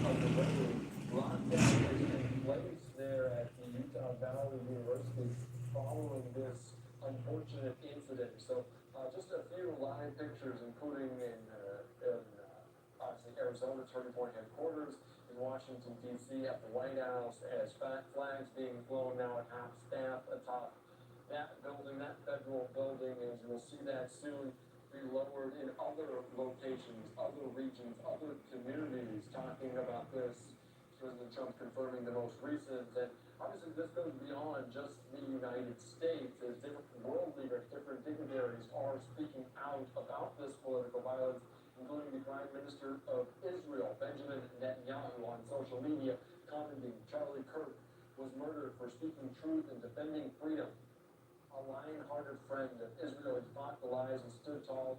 S3: of the way. Lockdown has been placed there at the Utah Valley University following this unfortunate incident. So just a few live pictures, including in obviously Arizona Turning Point headquarters, in Washington D.C. at the White House, as flags being flown now at half staff atop that building, that federal building, as you'll see that soon be lowered in other locations, other regions, other communities, talking about this. President Trump confirming the most recent, and obviously this goes beyond just the United States, as different world leaders, different dignitaries are speaking out about this political violence, including the Prime Minister of Israel, Benjamin Netanyahu, on social media, commenting Charlie Kirk was murdered for speaking truth and defending freedom. A lion-hearted friend of Israel, he fought the lies and stood tall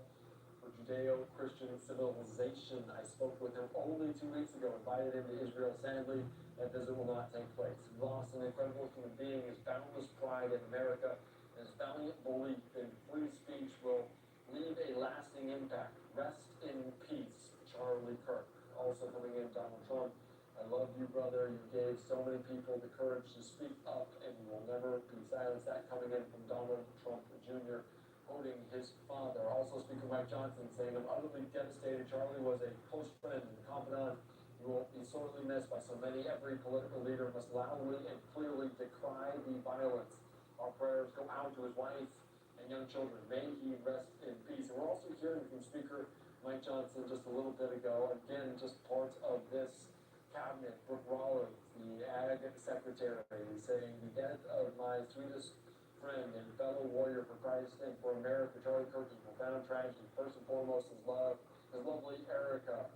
S3: for Judeo-Christian civilization. I spoke with him only 2 weeks ago, invited him to Israel. Sadly, that visit will not take place. He lost an incredible human being. His boundless pride in America, his valiant belief in free speech will leave a lasting impact. Rest in peace, Charlie Kirk. Also coming in, Donald Trump. I love you, brother. You gave so many people the courage to speak up, and you will never be silenced. That coming in from Donald Trump Jr., quoting his father. Also, Speaker Mike Johnson saying, I'm utterly devastated. Charlie was a close friend and confidant. He will be sorely missed by so many. Every political leader must loudly and clearly decry the violence. Our prayers go out to his wife and young children. May he rest in peace. And we're also hearing from Speaker Mike Johnson just a little bit ago, again, just part of this cabinet, Brooke Rollins, the Ag Secretary, saying the death of my sweetest friend and fellow warrior for Christ and for America, Charlie Kirk, is a profound tragedy. First and foremost, his lovely Erica,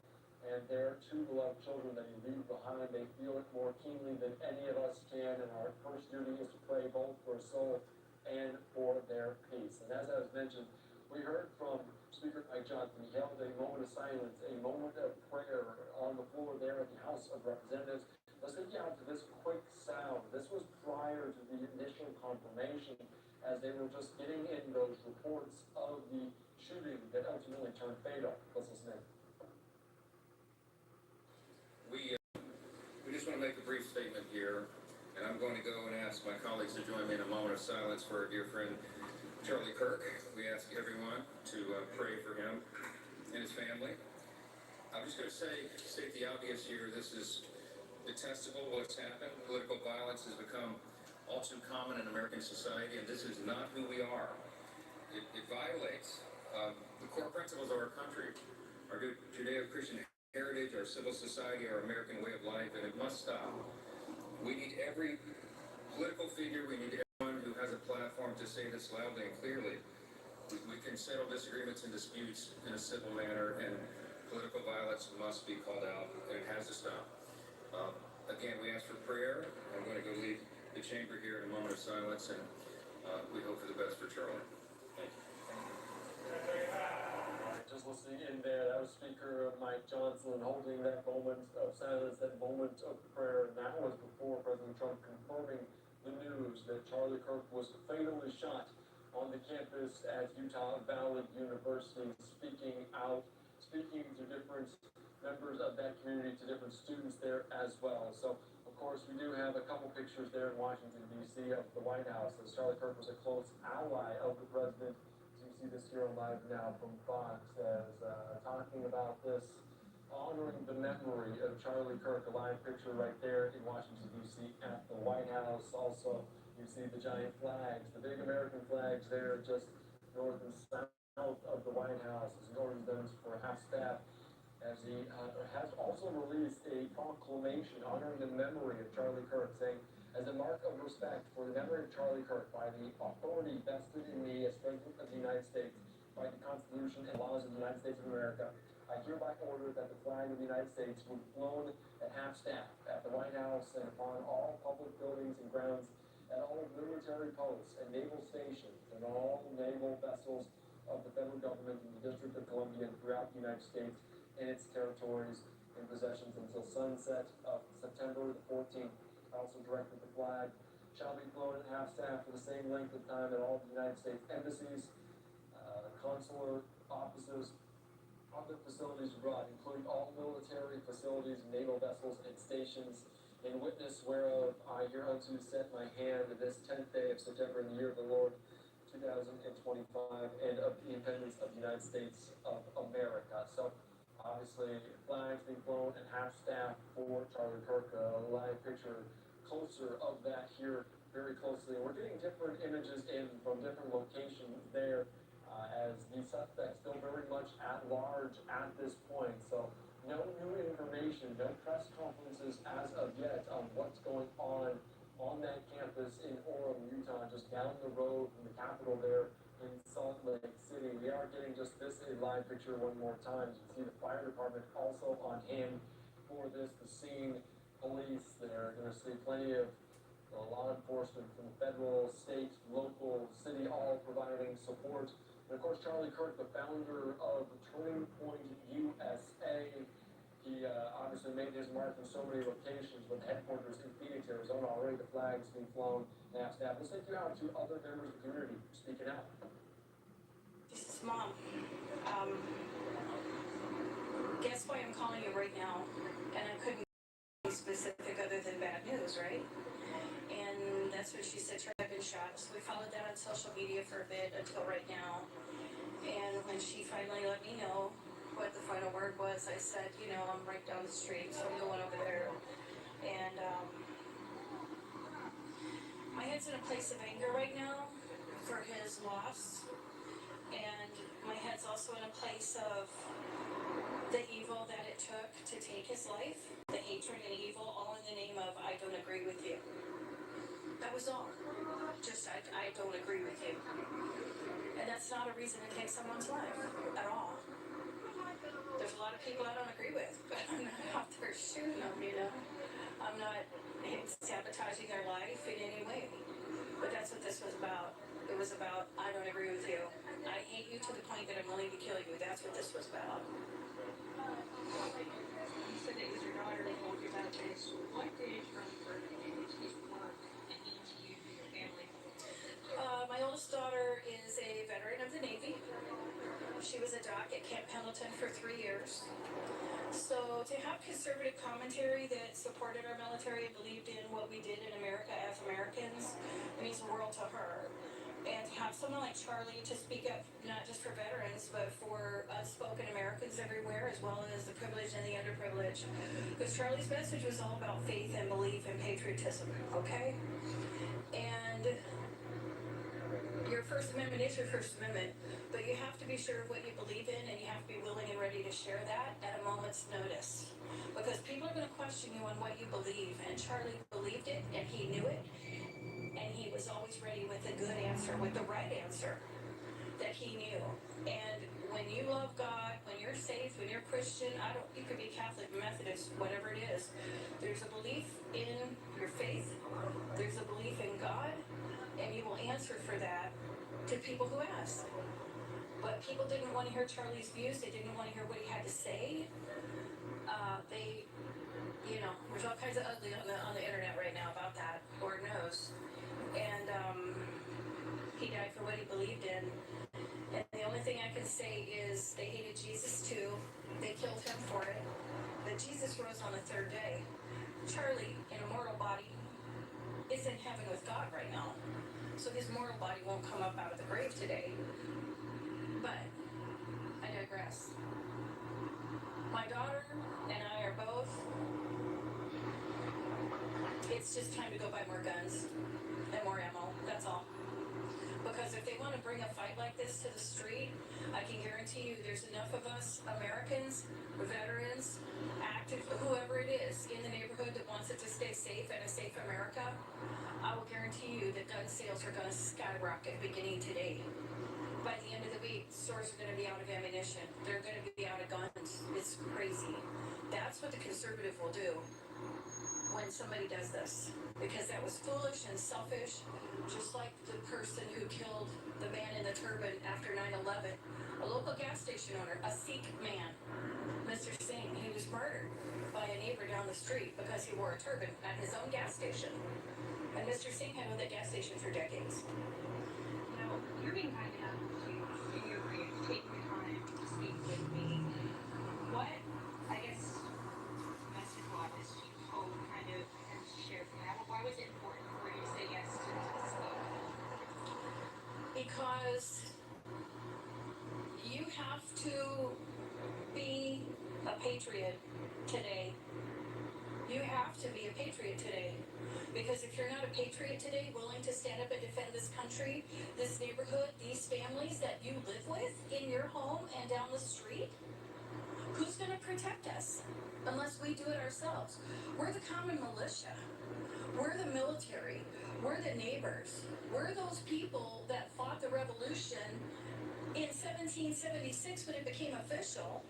S3: and their two beloved children that he leaves behind. They feel it more keenly than any of us can, and our first duty is to pray both for his soul and for their peace. And as I was mentioned, we heard from Speaker Mike Johnson. He held a moment of silence, a moment of prayer on the floor there at the House of Representatives. Let's take you out to this quick sound. This was prior to the initial confirmation, as they were just getting in those reports of the shooting that ultimately turned fatal. Let's listen in.
S13: We just want to make a brief statement here, and I'm going to go and ask my colleagues to join me in a moment of silence for our dear friend Charlie Kirk. We ask everyone to pray for him and his family. I'm just going to state the obvious here. This is detestable, what's happened. Political violence has become all too common in American society, and this is not who we are. It violates the core principles of our country, our Judeo-Christian heritage, our civil society, our American way of life, and it must stop. We need every political figure, we need everyone who has a platform to say this loudly and clearly. We can settle disagreements and disputes in a civil manner, and political violence must be called out, and it has to stop. Again, we ask for prayer. I'm going to go leave the chamber here in a moment of silence, and we hope for the best for Charlie. Thank you.
S3: Just listening in there, that was Speaker Mike Johnson holding that moment of silence, that moment of prayer, and that was before President Trump confirming the news that Charlie Kirk was fatally shot on the campus at Utah Valley University, speaking out, speaking to different members of that community, to different students there as well. So, of course, we do have a couple pictures there in Washington, D.C. of the White House, as Charlie Kirk was a close ally of the president. So you see this here on live now from Fox, as talking about this, honoring the memory of Charlie Kirk. A live picture right there in Washington, D.C. at the White House. Also, you see the giant flags, the big American flags there just north and south of the White House, as he orders them for half staff, as he has also released a proclamation honoring the memory of Charlie Kirk, saying, as a mark of respect for the memory of Charlie Kirk by the authority vested in me as President of the United States by the Constitution and laws of the United States of America, I hereby order that the flag of the United States be flown at half staff at the White House and upon all public buildings and grounds, at all military posts and naval stations and all naval vessels of the federal government in the District of Columbia and throughout the United States and its territories and possessions until sunset of September the 14th. I also directed the flag shall be flown at half staff for the same length of time at all the United States embassies, consular offices, other facilities abroad, including all military facilities, naval vessels, and stations, in witness whereof I hereunto set my hand this 10th day of September in the year of the Lord 2025 and of the independence of the United States of America. So obviously flags being flown and half-staff for Charlie Kirk. A live picture closer of that here very closely. We're getting different images in from different locations there as the suspect still very much at large at this point. So no new information, no press conferences as of yet on what's going on that campus in Orem, Utah, just down the road from the Capitol there in Salt Lake City. We are getting just this a live picture one more time. You can see the fire department also on hand for this. The scene police there. Going to see plenty of law enforcement from the federal, state, local, city, all providing support. And of course, Charlie Kirk, the founder of Turning Point USA. He obviously made his mark in so many locations, with headquarters in Phoenix, Arizona. Already the flags being flown. Now, staff, let's take you out to other members of the community speaking out.
S14: This is Mom. Guess why I'm calling you right now? And I couldn't be specific other than bad news, right? And that's when she said I've been shot. So we followed that on social media for a bit until right now. And when she finally let me know what the final word was, I said, you know, I'm right down the street, so I'm going over there. And my head's in a place of anger right now for his loss. And my head's also in a place of the evil that it took to take his life, the hatred and evil, all in the name of I don't agree with you. That was all. Just I don't agree with you. And that's not a reason to take someone's life at all. There's a lot of people I don't agree with, but I'm not out there shooting them, you know. I'm not sabotaging their life in any way. But that's what this was about. It was about, I don't agree with you. I hate you to the point that I'm willing to kill you. That's what this was about.
S11: You said it was your daughter that told you about this. What did Charlie Kirk do to his work and mean to you and your family?
S14: My oldest daughter is a veteran of the Navy. She was a doc at Camp Pendleton for 3 years. So to have conservative commentary that supported our military and believed in what we did in America as Americans means the world to her. And to have someone like Charlie to speak up, not just for veterans, but for unspoken Americans everywhere, as well as the privileged and the underprivileged. Because Charlie's message was all about faith and belief and patriotism, okay? And your First Amendment is your First Amendment, but you have to be sure of what you believe in, and you have to be willing and ready to share that at a moment's notice. Because people are going to question you on what you believe, and Charlie believed it, and he knew it, and he was always ready with a good answer, with the right answer that he knew. And when you love God, when you're saved, when you're Christian, you could be Catholic, Methodist, whatever it is, there's a belief in your faith, there's a belief in God, and you will answer for that to people who ask. But people didn't want to hear Charlie's views. They didn't want to hear what he had to say. There's all kinds of ugly on the internet right now about that. Lord knows. And he died for what he believed in. And the only thing I can say is they hated Jesus too. They killed him for it. But Jesus rose on the third day. Charlie, in a mortal body, is in heaven with God right now. So his mortal body won't come up out of the grave today. But I digress. My daughter and I are both, it's just time to go buy more guns and more ammo. That's all. Because if they want to bring a fight like this to the street, I can guarantee you there's enough of us, Americans, veterans, active, whoever it is in the neighborhood that wants it to stay safe and a safe America. I will guarantee you that gun sales are going to skyrocket beginning today. By the end of the week, stores are going to be out of ammunition. They're going to be out of guns. It's crazy. That's what the conservative will do when somebody does this. Because that was foolish and selfish, just like the person who killed the man in the turban after 9/11. A local gas station owner, a Sikh man, Mr. Singh, he was murdered by a neighbor down the street because he wore a turban at his own gas station. And Mr. Singh had owned that gas station for decades.
S11: Now, you're being kind enough to, in your brief, take the time to speak with me. What, I guess, message was this you hope kind of share from that? Why was it important for you to say yes to speak?
S14: Because to be a patriot today. You have to be a patriot today. Because if you're not a patriot today, willing to stand up and defend this country, this neighborhood, these families that you live with in your home and down the street, who's going to protect us unless we do it ourselves? We're the common militia. We're the military. We're the neighbors. We're those people that fought the revolution in 1776 when it became official,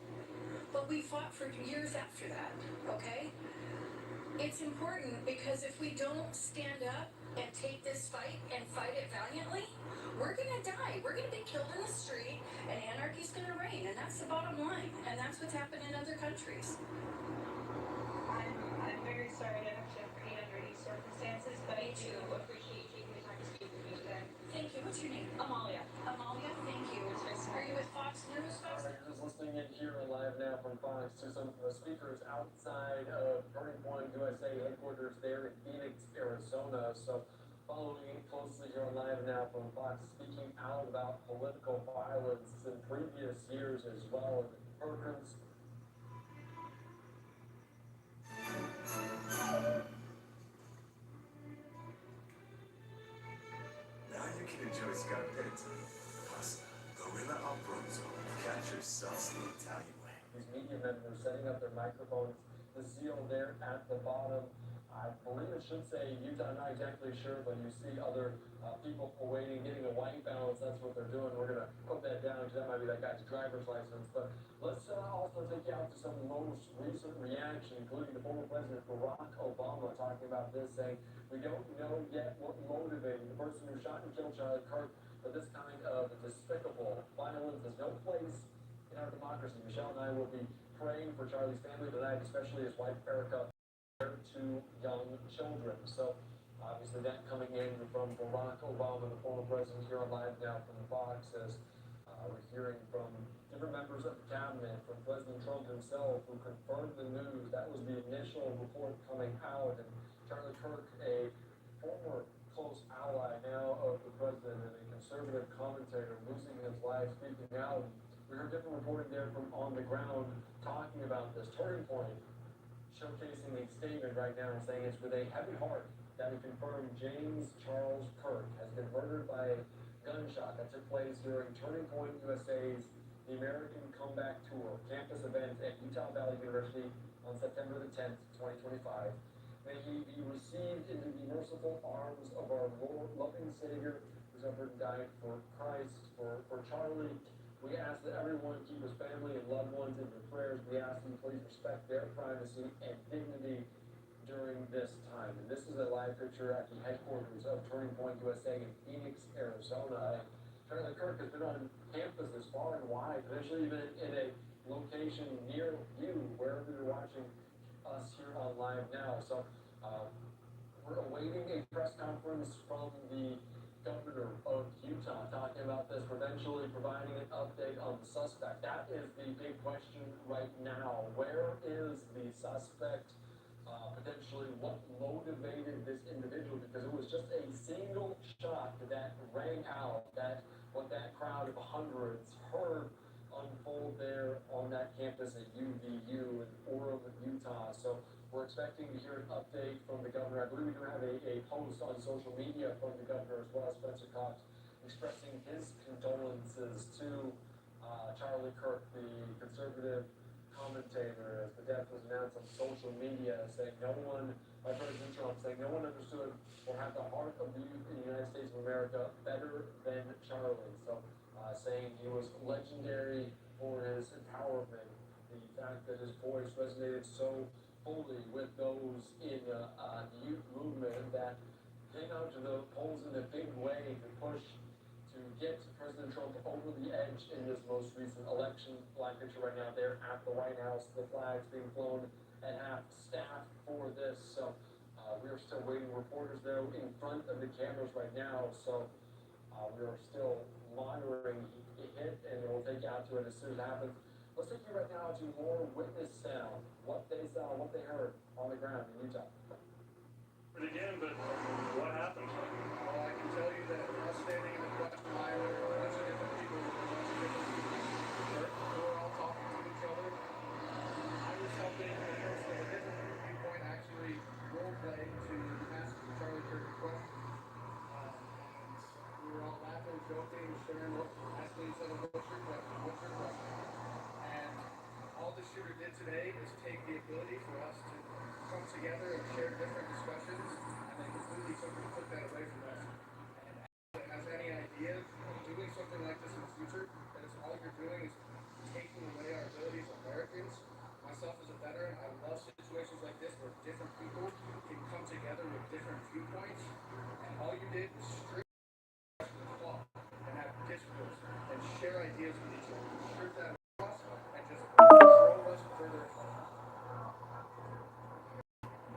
S14: but we fought for years after that, okay? It's important because if we don't stand up and take this fight and fight it valiantly, we're gonna die. We're gonna be killed in the street and anarchy's gonna reign, and that's the bottom line. And that's what's happened in other countries.
S11: I'm very sorry to have to read under these circumstances, but I do appreciate you taking the time to speak with me today.
S14: Thank you. What's your name?
S11: Amalia.
S14: Amalia, thank you. Are you with Fox News, Fox?
S3: Alright, you're just listening in here live now from Fox to some of the speakers outside of Turning Point USA headquarters there in Phoenix, Arizona. So following it closely here on live now from Fox, speaking out about political violence in previous years as well. Perkins.
S12: Now you can enjoy scarpetta, pasta, gorilla abbronzo, catch yourself the Italian way.
S3: These media members setting up their microphones, the seal there at the bottom. I believe it should say Utah, I'm not exactly sure, but you see other people awaiting, getting a white balance. That's what they're doing. We're going to put that down because that might be that guy's driver's license. But let's also take you out to some most recent reaction, including the former President Barack Obama talking about this, saying, we don't know yet what motivated the person who shot and killed Charlie Kirk, but this kind of despicable violence has no place in our democracy. Michelle and I will be praying for Charlie's family tonight, especially his wife Erica, their two young children. So obviously that coming in from Barack Obama, the former president, here on live now from Fox, as we're hearing from different members of the cabinet, from President Trump himself, who confirmed the news. That was the initial report coming out, and Charlie Kirk, a former close ally now of the president and a conservative commentator, losing his life, speaking out. We heard different reporting there from on the ground talking about this turning point, showcasing a statement right now saying it's with a heavy heart that we confirm James Charles Kirk has been murdered by a gunshot that took place during Turning Point USA's The American Comeback Tour campus event at Utah Valley University on September the 10th, 2025. May he be received into the merciful arms of our Lord, loving Savior, who suffered and died for Christ, for Charlie. We ask that everyone keep his family and loved ones in their prayers. We ask that you please respect their privacy and dignity during this time. And this is a live picture at the headquarters of Turning Point USA in Phoenix, Arizona. Charlie Kirk has been on campuses far and wide, potentially even in a location near you, wherever you're watching us here on live now. So we're awaiting a press conference from the governor of Utah talking about this, potentially providing an update on the suspect. That is the big question right now. Where is the suspect? Potentially what motivated this individual, because it was just a single shot that rang out, that what that crowd of hundreds heard unfold there on that campus at UVU in Orem, Utah. So we're expecting to hear an update from the governor. I believe we do have a post on social media from the governor as well, Spencer Cox, expressing his condolences to Charlie Kirk, the conservative commentator, as the death was announced on social media, saying no one, by President Trump, saying no one understood or had the heart of the youth in the United States of America better than Charlie. So saying he was legendary for his empowerment, the fact that his voice resonated so fully with those in the youth movement that came out to the polls in a big way to push to get President Trump over the edge in this most recent election. Live picture right now there at the White House, the flags being flown at half staff for this. So we are still waiting. Reporters there in front of the cameras right now. So we are still monitoring the hit, and we'll take you out to it as soon as it happens. Let's take you right now to more witness sound, what they saw, what they heard on the ground in Utah.
S1: Again, but what happened?
S9: Well, I can tell you that us standing in the question line, there are a bunch of different people, a bunch of different
S13: did today is take the ability for us to come together and share different discussions, and they completely took that away from us. And anyone that has any ideas of doing something like this in the future, that is all you're doing is taking away our abilities as Americans. Myself as a veteran, I love situations like this where different people can come together with different viewpoints, and all you did was straight talk and have discourse and share ideas with each other. Strip that across and just drove us further apart.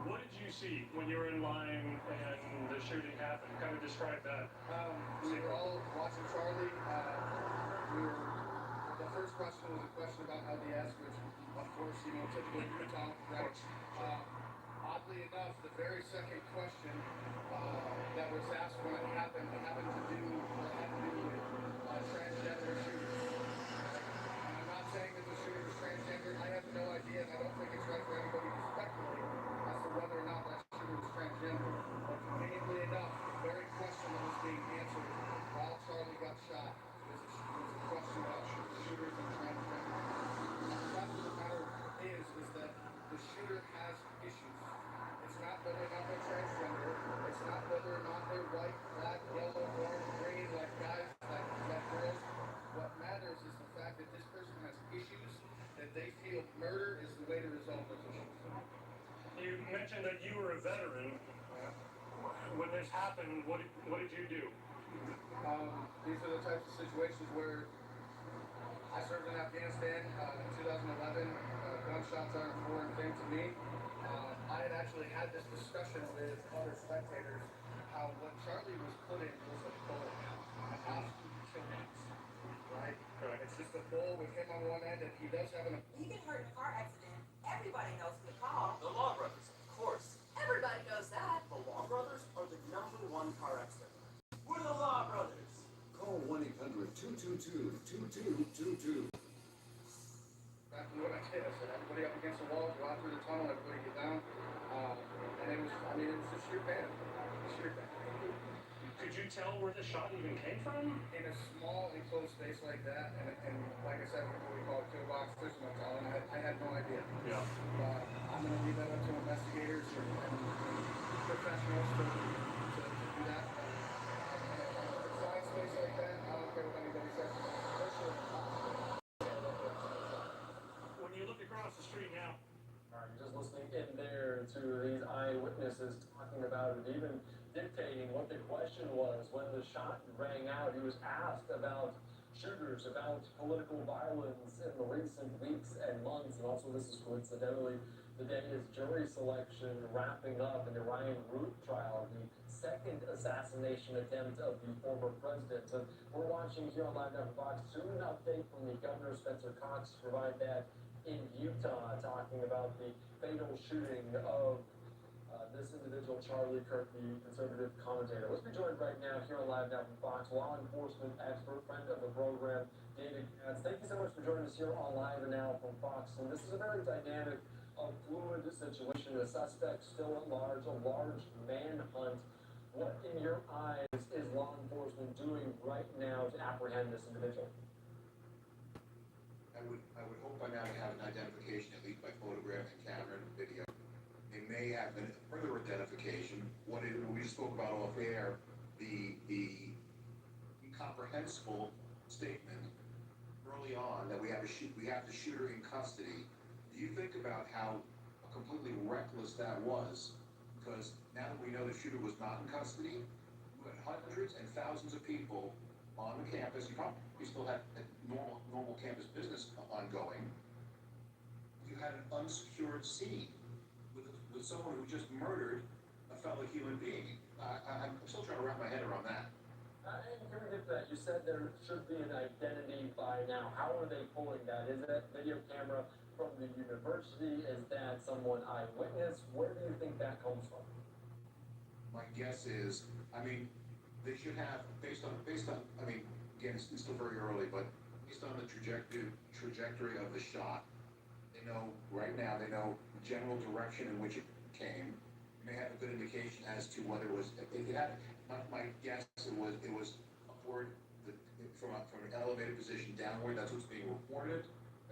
S3: What did you see when you were in line and the shooting happened? Kind of describe that.
S13: We were all watching Charlie. The first question was a question about LDS, which, of course, typical Utah, right? Oddly enough, the very second question that was asked when it happened had to do with transgender shooters. And I'm not saying that the shooter was transgender. I have no idea, and I don't think it's right for anybody to speculate as to whether or not that shooter was transgender. But conveniently enough, the very question that was being answered while Charlie got shot was a question about shooters and transgender. And the fact of the matter is that the shooter has issues. It's not whether or not they're transgender. It's not whether or not they're white, black, yellow, orange, green, like guys, like girls. What matters is the fact that this person has issues, that they feel murder is the way to resolve those issues.
S3: You mentioned that you were a veteran. When this happened, what did you do?
S13: These are the types of situations where I served in Afghanistan in 2011. Gunshots aren't a foreign thing to me. I had actually had this discussion with other spectators how what Charlie was put in was a bowl, an off-key kill box, right? It's just a bowl with him on one end, and he does have an.
S4: You get hurt in a car accident. Everybody knows who to call.
S15: The Law Brothers, of course.
S4: Everybody knows that.
S15: The Law Brothers are the #1 car expert. We're the Law Brothers.
S12: Call 1-800-222-2222.
S13: That's what I did. I said, everybody up against the wall, go out through the tunnel, everybody get down. And it was just sheer panic. Sheer panic.
S3: Could you tell where the shot even came from?
S13: In a small enclosed space like that, and like I said, what we call a kill box, there's no telling. I had no idea.
S3: Yeah.
S13: I'm going to leave that up to investigators and professionals to do that. In a confined space like that, I don't care what anybody says.
S3: When you look across the street now.
S16: All right, just listening in there to these eyewitnesses talking about it, even dictating what the question was when the shot rang out. He was asked about shooters, about political violence in the recent weeks and months, and also this is coincidentally the day his jury selection wrapping up in the Ryan Root trial, the second assassination attempt of the former president. And we're watching here on Live Now from Fox. Soon an update from the governor, Spencer Cox, to provide that in Utah, talking about the fatal shooting of this individual, Charlie Kirk, the conservative commentator. Let's be joined right now here on Live Now from Fox, law enforcement expert, friend of the program, David Katz. Thank you so much for joining us here on Live Now from Fox. And this is a very dynamic, fluid situation. The suspect still at large, a large manhunt. What, in your eyes, is law enforcement doing right now to apprehend this individual?
S17: I would hope by now to have an identification, at least by photograph and camera and video. They may have a further identification. We just spoke about off air, the incomprehensible statement early on that we have the shooter in custody. Do you think about how completely reckless that was? Because now that we know the shooter was not in custody, you had hundreds and thousands of people on the campus. You probably still had normal campus business ongoing. You had an unsecured scene with someone who just murdered a fellow human being. I'm still trying to wrap my head around that.
S16: And can we get to that? You said there should be an identity by now. How are they pulling that? Is that video camera from the university? Is that someone eyewitness? Where do you think that comes from?
S17: My guess is, they should have, based on, again, it's still very early, but based on the trajectory of the shot, they know the general direction in which it came. May have a good indication as to whether it was. My guess it was upward, from an elevated position downward. That's what's being reported. I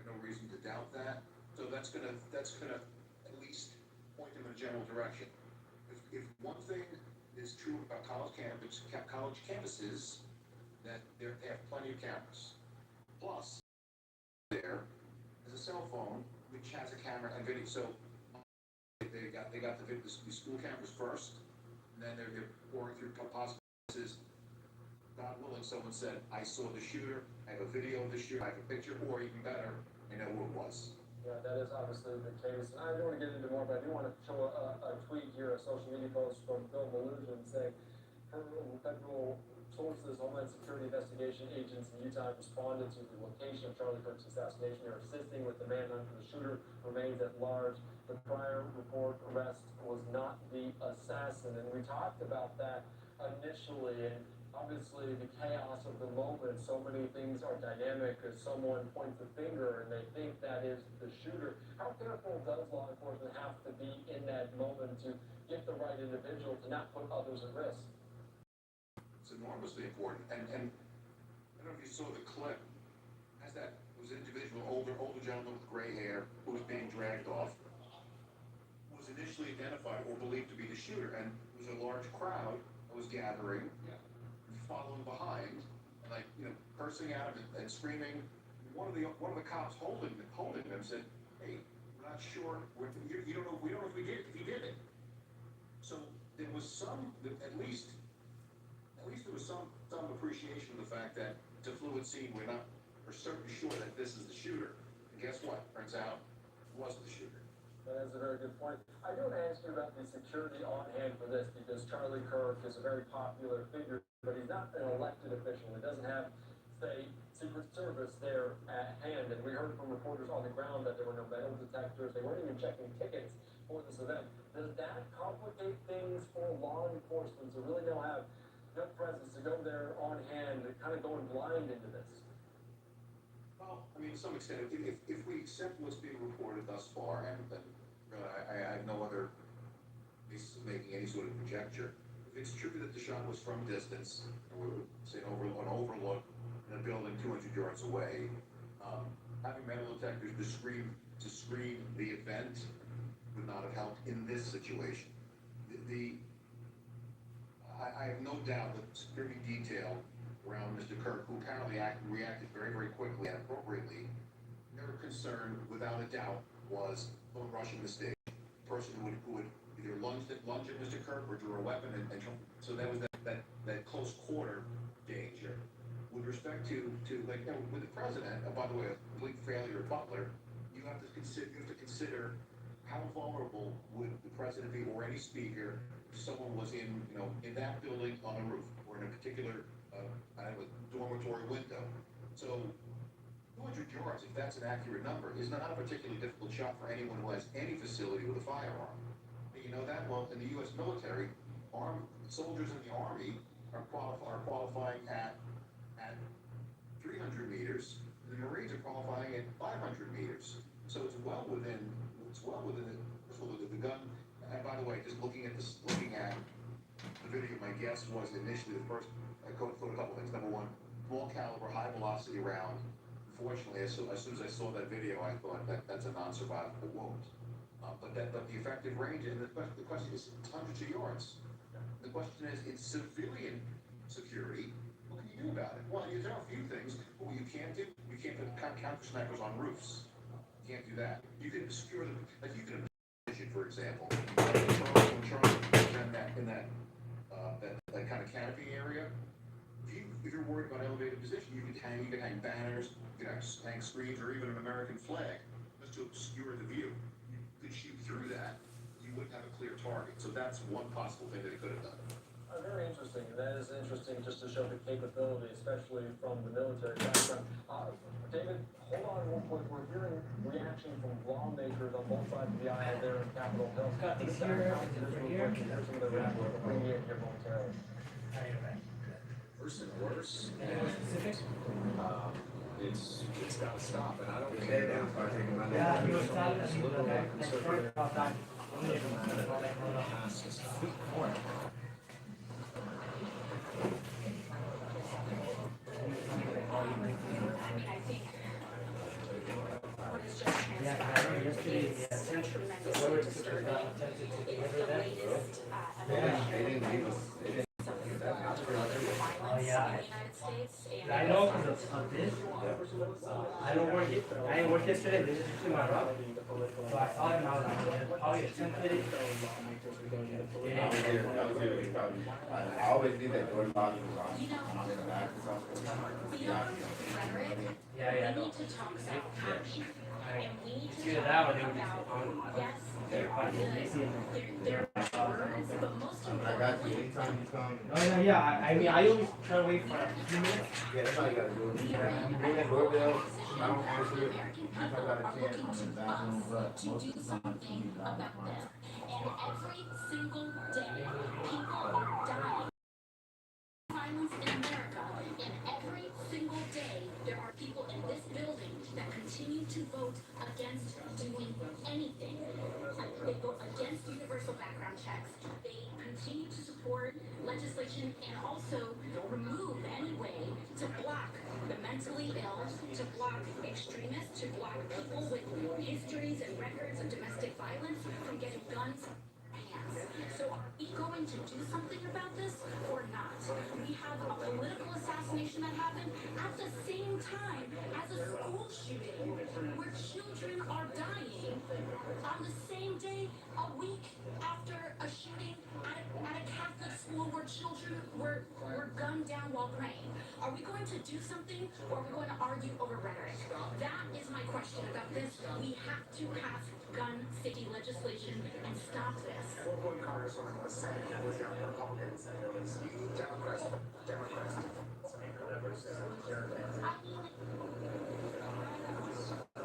S17: have no reason to doubt that. So that's gonna at least point them in a general direction. If one thing is true about college campuses, that they have plenty of cameras. Plus, there is a cell phone which has a camera and video. So they got the school cameras first, and then they're pouring through possibilities. God willing, someone said, I saw the shooter, I have a video of the shooter, I have a picture, or even better, I know who it was.
S16: Yeah, that is obviously the case. And I don't want to get into more, but I do want to show a tweet here, a social media post from Bill Malugin saying, federal sources, Homeland Security investigation agents in Utah responded to the location of Charlie Kirk's assassination. They're assisting with the manhunt for the shooter, remains at large. The prior report arrest was not the assassin. And we talked about that initially, and obviously the chaos of the moment, so many things are dynamic as someone points a finger and they think that is the shooter. How careful does law enforcement have to be in that moment to get the right individual to not put others at risk?
S17: It's enormously important. And I don't know if you saw the clip. As that was an individual, older gentleman with gray hair who was being dragged off, was initially identified or believed to be the shooter. And it was a large crowd that was gathering, following behind, and cursing at him and screaming. One of the cops holding him said, "Hey, we're not sure. You don't know. We don't know if he did it." So there was at least there was some appreciation of the fact that it's a fluid scene. We're certain sure that this is the shooter. And guess what? Turns out it wasn't the shooter.
S16: That's a very good point. I do want to ask you about the security on hand for this, because Charlie Kirk is a very popular figure, but he's not an elected official. He doesn't have, say, Secret Service there at hand. And we heard from reporters on the ground that there were no metal detectors. They weren't even checking tickets for this event. Does that complicate things for law enforcement to really have no presence, to go there on hand, kind of going blind into this?
S17: Well, I mean, to some extent, if we accept what's being reported thus far, and then I have no other basis of making any sort of conjecture. If it's true that the shot was from distance, or say an overlook in a building 200 yards away, having metal detectors to screen the event would not have helped in this situation. I have no doubt that security detail around Mr. Kirk, who apparently reacted very, very quickly and appropriately, their concern, without a doubt, was someone rushing the stage. A person who would either lunge at Mr. Kirk or drew a weapon, and so that was that close quarter danger. With respect to with the president, by the way, a complete failure of Butler, you have to consider how vulnerable would the president be, or any speaker, if someone was in that building on a roof or in a particular dormitory window. So 200 yards, if that's an accurate number, is not a particularly difficult shot for anyone who has any facility with a firearm. You know that? Well, in the U.S. military, soldiers in the Army are qualifying at 300 meters. The Marines are qualifying at 500 meters. So it's well within the gun. And by the way, just looking at the video, my guess was initially the first. I thought a couple things. Number one, small caliber, high velocity round. Unfortunately, as soon as I saw that video, I thought that's a non-survivable wound. But the effective range, and the question is, it's hundreds of yards. The question is, in civilian security, what can you do about it? Well, there are a few things. What you can't do, you can't put counter snipers on roofs. You can't do that. You can obscure them, like you can vision, for example. Charlie in that kind of canopy area. If you're worried about elevated position, you could hang banners, you could hang screens, or even an American flag, just to obscure the view. You could shoot through that. You wouldn't have a clear target. So that's one possible thing that it could have done.
S16: Very interesting. That is interesting, just to show the capability, especially from the military background. David, hold on real quick. We're hearing reaction from lawmakers on both sides of the aisle there in Capitol Hill.
S18: Got the
S16: Here's
S18: here,
S16: some of the reaction. We'll bring you in here momentarily.
S12: Worse and worse.
S18: Anyone specific?
S12: It's got to stop, and I don't care.
S18: Yeah, you were telling us about that.
S4: I think what has just transpired
S18: Yeah, yesterday, yeah.
S4: tremendously disturbing. It's the latest evolution of political violence in the United States. And
S18: I know because of this. I don't work it. I didn't work yesterday. This is actually my route. So I saw it and I was like, probably attempted it.
S2: I always did that during my when I'm in the back or something.
S4: rhetoric.
S18: Yeah.
S4: We need to talk about action. And we need to
S18: Either
S4: talk
S18: that or they would
S4: about, yes,
S18: they're
S4: there are words, but most
S2: I got you.
S4: importantly,
S2: Anytime you come.
S18: Oh, yeah. I mean, I always try to wait for a few minutes.
S2: Yeah, that's all you gotta do. You ring that doorbell. If I don't answer it, if I got a chance, I'm in the bathroom, but most of the time it's me
S4: about this. And every single day, people are dying. Violence in America, and every single day, there are people in this building that continue to vote against doing anything. They vote against universal background checks. They continue to support legislation and also remove any way to block the mentally ill, to block extremists, to block people with histories and records of domestic violence from getting guns. So are we going to do something about this or not? We have a political assassination that happened at the same time as a school shooting where children are dying on the same day, a week after a shooting at a Catholic school where children were gunned down while praying. Are we going to do something or are we going to argue over rhetoric? That is my question about this. We have to pass gun safety legislation and stop this.
S3: One congresswoman was saying that was young Republicans and it was Democrats.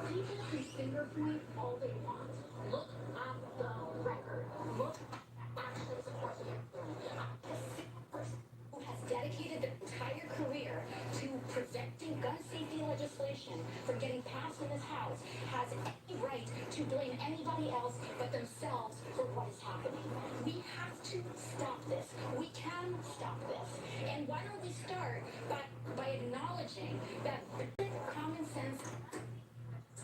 S4: People can finger point all they want. Look at the record. Look at actions across the person who has dedicated their entire career to preventing gun safety legislation from getting passed in this House has any right to blame anybody else but themselves for what is happening. We have to stop this. We can stop this. And why don't we start by acknowledging that common sense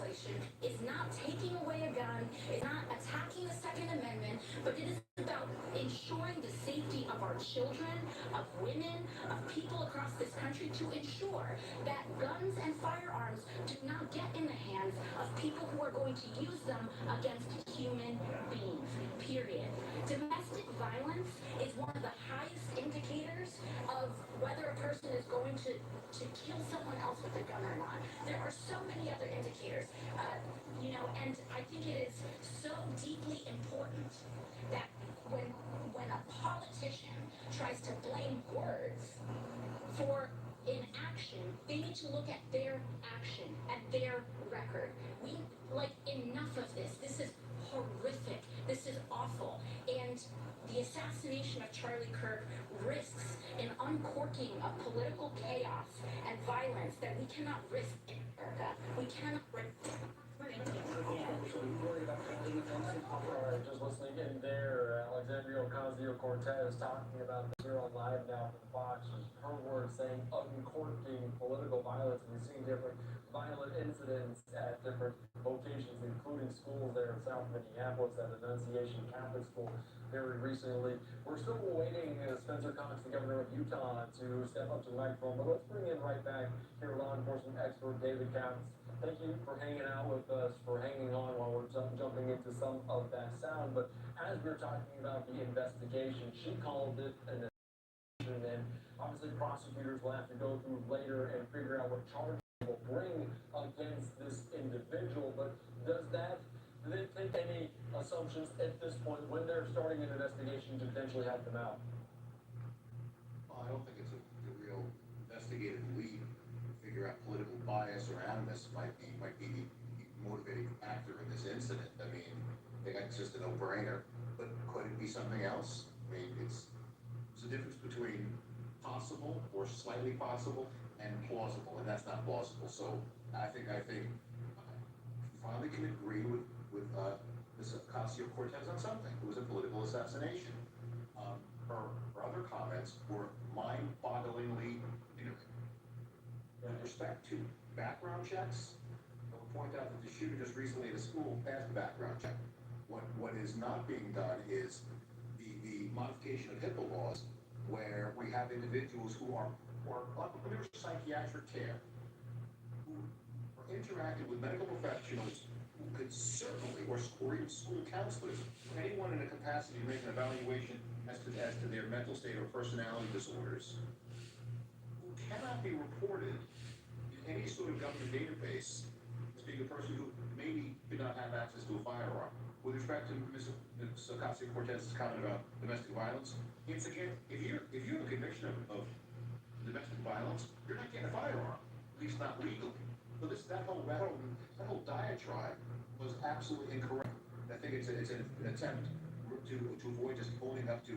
S4: legislation is not taking away a gun, is not attacking the Second Amendment, but it is about ensuring the safety of our children, of women, of people across this country, to ensure that guns and firearms do not get in the hands of people who are going to use them against human beings, period. Domestic violence is one of the highest indicators of whether a person is going to kill someone else with a gun or not. There are so many other indicators, and I think it is so deeply important that when a politician tries to blame words for inaction, they need to look at their action and their record. Enough of this. This is horrific. This is awful. And the assassination of Charlie Kirk risks an uncorking of political chaos and violence that we cannot risk in America. We cannot risk.
S16: Just listening in there, Alexandria Ocasio-Cortez talking about this here on live now from Fox. Her words saying uncorking political violence. We've seen different violent incidents at different locations, including schools there in South Minneapolis at Annunciation Catholic School very recently. We're still waiting Spencer Cox, the governor of Utah, to step up to the microphone, but let's bring in right back here law enforcement expert David Cox. Thank you for hanging out with us, for hanging on while we're jumping into some of that sound. But as we're talking about the investigation, she called it an investigation, and obviously prosecutors will have to go through later and figure out what charges they will bring against this individual. But do they take any assumptions at this point when they're starting an investigation to potentially have them out?
S17: Well, I don't think it's a real investigative lead. Figure out political bias or animus might be the motivating factor in this incident. I mean, I think it's just a no-brainer. But could it be something else? I mean, there's a difference between possible or slightly possible and plausible, and that's not plausible. So I think we finally can agree with Ms. Ocasio-Cortez on something. It was a political assassination. Her other comments were mind-bogglingly ignorant. With respect to background checks, point out that the shooter just recently at a school passed the background check. What is not being done is the modification of HIPAA laws, where we have individuals who are under psychiatric care, who are interacting with medical professionals who could certainly, or even school counselors, or anyone in a capacity to make an evaluation as to their mental state or personality disorders, who cannot be reported in any sort of government database as being a person who maybe did not have access to a firearm. With respect to Ms. Ocasio-Cortez's comment about domestic violence, it's again, if you have a conviction of domestic violence, you're not getting a firearm, at least not legally. So that whole diatribe was absolutely incorrect. I think it's an attempt to avoid just owning up to,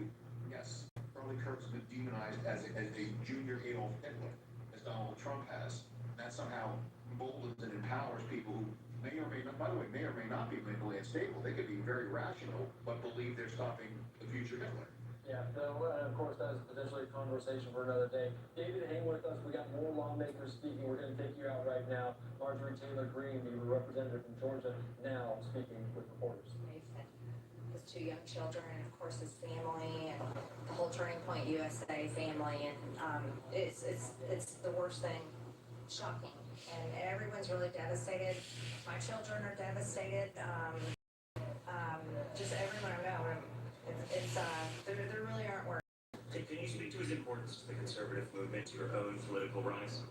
S17: yes, Charlie Kirk's been demonized as a junior Adolf Hitler, as Donald Trump has. And that somehow emboldens and empowers people who may or may not, by the way, may or may not be mentally unstable. They could be very rational, but believe they're stopping the future Hitler.
S3: Yeah, so, of course, that is potentially a conversation for another day. David, hang with us. We got more lawmakers speaking. We're going to take you out right now. Marjorie Taylor Greene, the representative from Georgia, now speaking with reporters.
S10: His two young children, and of course his family, and the whole Turning Point USA family, and it's the worst thing. Shocking, and everyone's really devastated. My children are devastated. Just everyone I know. There really aren't words.
S8: Can you speak to his importance to the conservative movement, to your own political rise?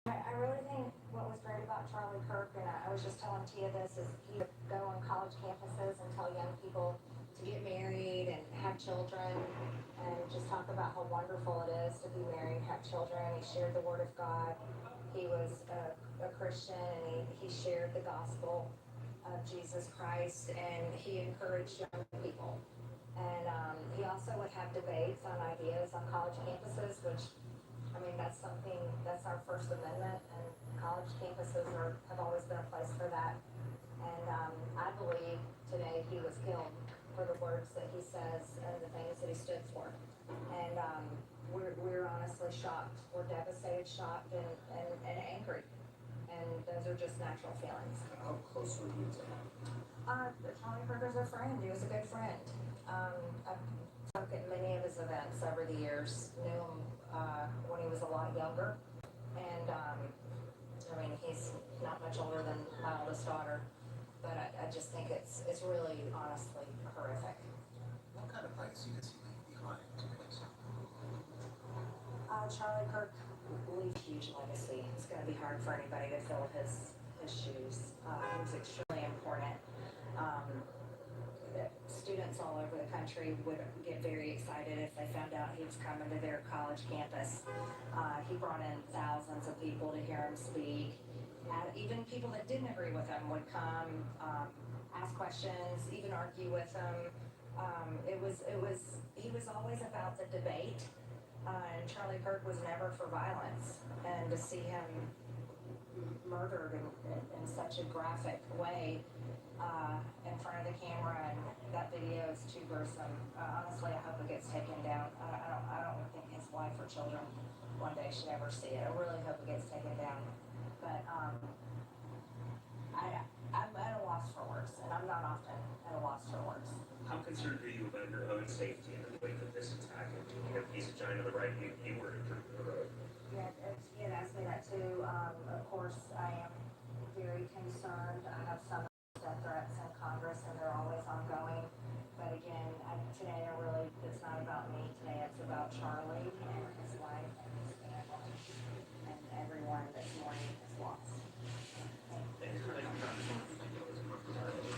S10: I really think what was great about Charlie Kirk, and I was just telling Tia this, is he would go on college campuses and tell young people to get married and have children, and just talk about how wonderful it is to be married, have children. He shared the Word of God. He was a Christian, and he shared the gospel of Jesus Christ, and he encouraged young people. And he also would have debates on ideas on college campuses, which, I mean, that's our First Amendment, and college campuses have always been a place for that. And I believe today he was killed for the words that he says and the things that he stood for. And we're honestly shocked. We're devastated, shocked, and angry. And those are just natural feelings.
S8: How close were you to him?
S10: Charlie Kirk is a friend. He was a good friend. I've spoken at many of his events over the years. Knew him when he was a lot younger. And, I mean, he's not much older than my oldest daughter. But I just think it's really, honestly, horrific.
S17: What kind of legacy does he leave behind to place?
S10: Charlie Kirk leaves a huge legacy. It's going to be hard for anybody to fill his shoes. He was extremely important. Students all over the country would get very excited if they found out he was coming to their college campus. He brought in thousands of people to hear him speak. Even people that didn't agree with him would come, ask questions, even argue with him. He was always about the debate, and Charlie Kirk was never for violence. And to see him murdered in such a graphic way in front of the camera, and that video is too gruesome. Honestly, I hope it gets taken down. I don't think his wife or children one day should ever see it. I really hope it gets taken down. But I'm at a loss for words, and I'm not often at a loss for words.
S8: How concerned are you about your own safety in the wake of this attack? And, you know, he's a giant of the right, you were heroic.
S10: Yeah, he had asked me that too. Of course, I am very concerned. I have some death threats in Congress, and they're always ongoing. But again, today it's not about me. Today it's about Charlie and his wife and his family and everyone that's mourning his loss.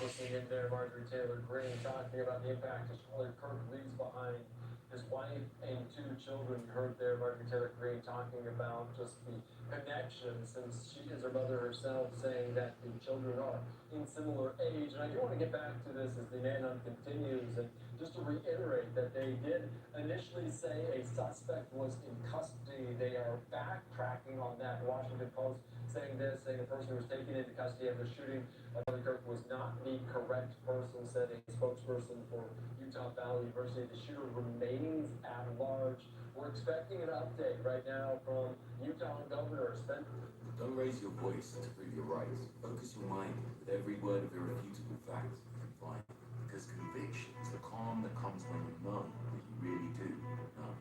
S3: Listening in there, Marjorie Taylor Greene talking about the impact that Charlie Kirk leaves behind. His wife and two children. You heard there Marjorie Taylor Greene talking about just the connection, since she is her mother herself, saying that the children are in similar age. And I do want to get back to this as the manhunt continues, and just to reiterate that they did initially say a suspect was in custody. They are backtracking on that. Washington Post saying this, saying the person who was taken into custody after shooting Charlie Kirk was not the correct person, said a spokesperson for Utah Valley University. The shooter remains at large. We're expecting an update right now from Utah Governor Spencer
S12: Don't raise your voice to prove your rights. Focus your mind with every word of irrefutable facts you can find. Because conviction is the calm that comes when you know that you really do know.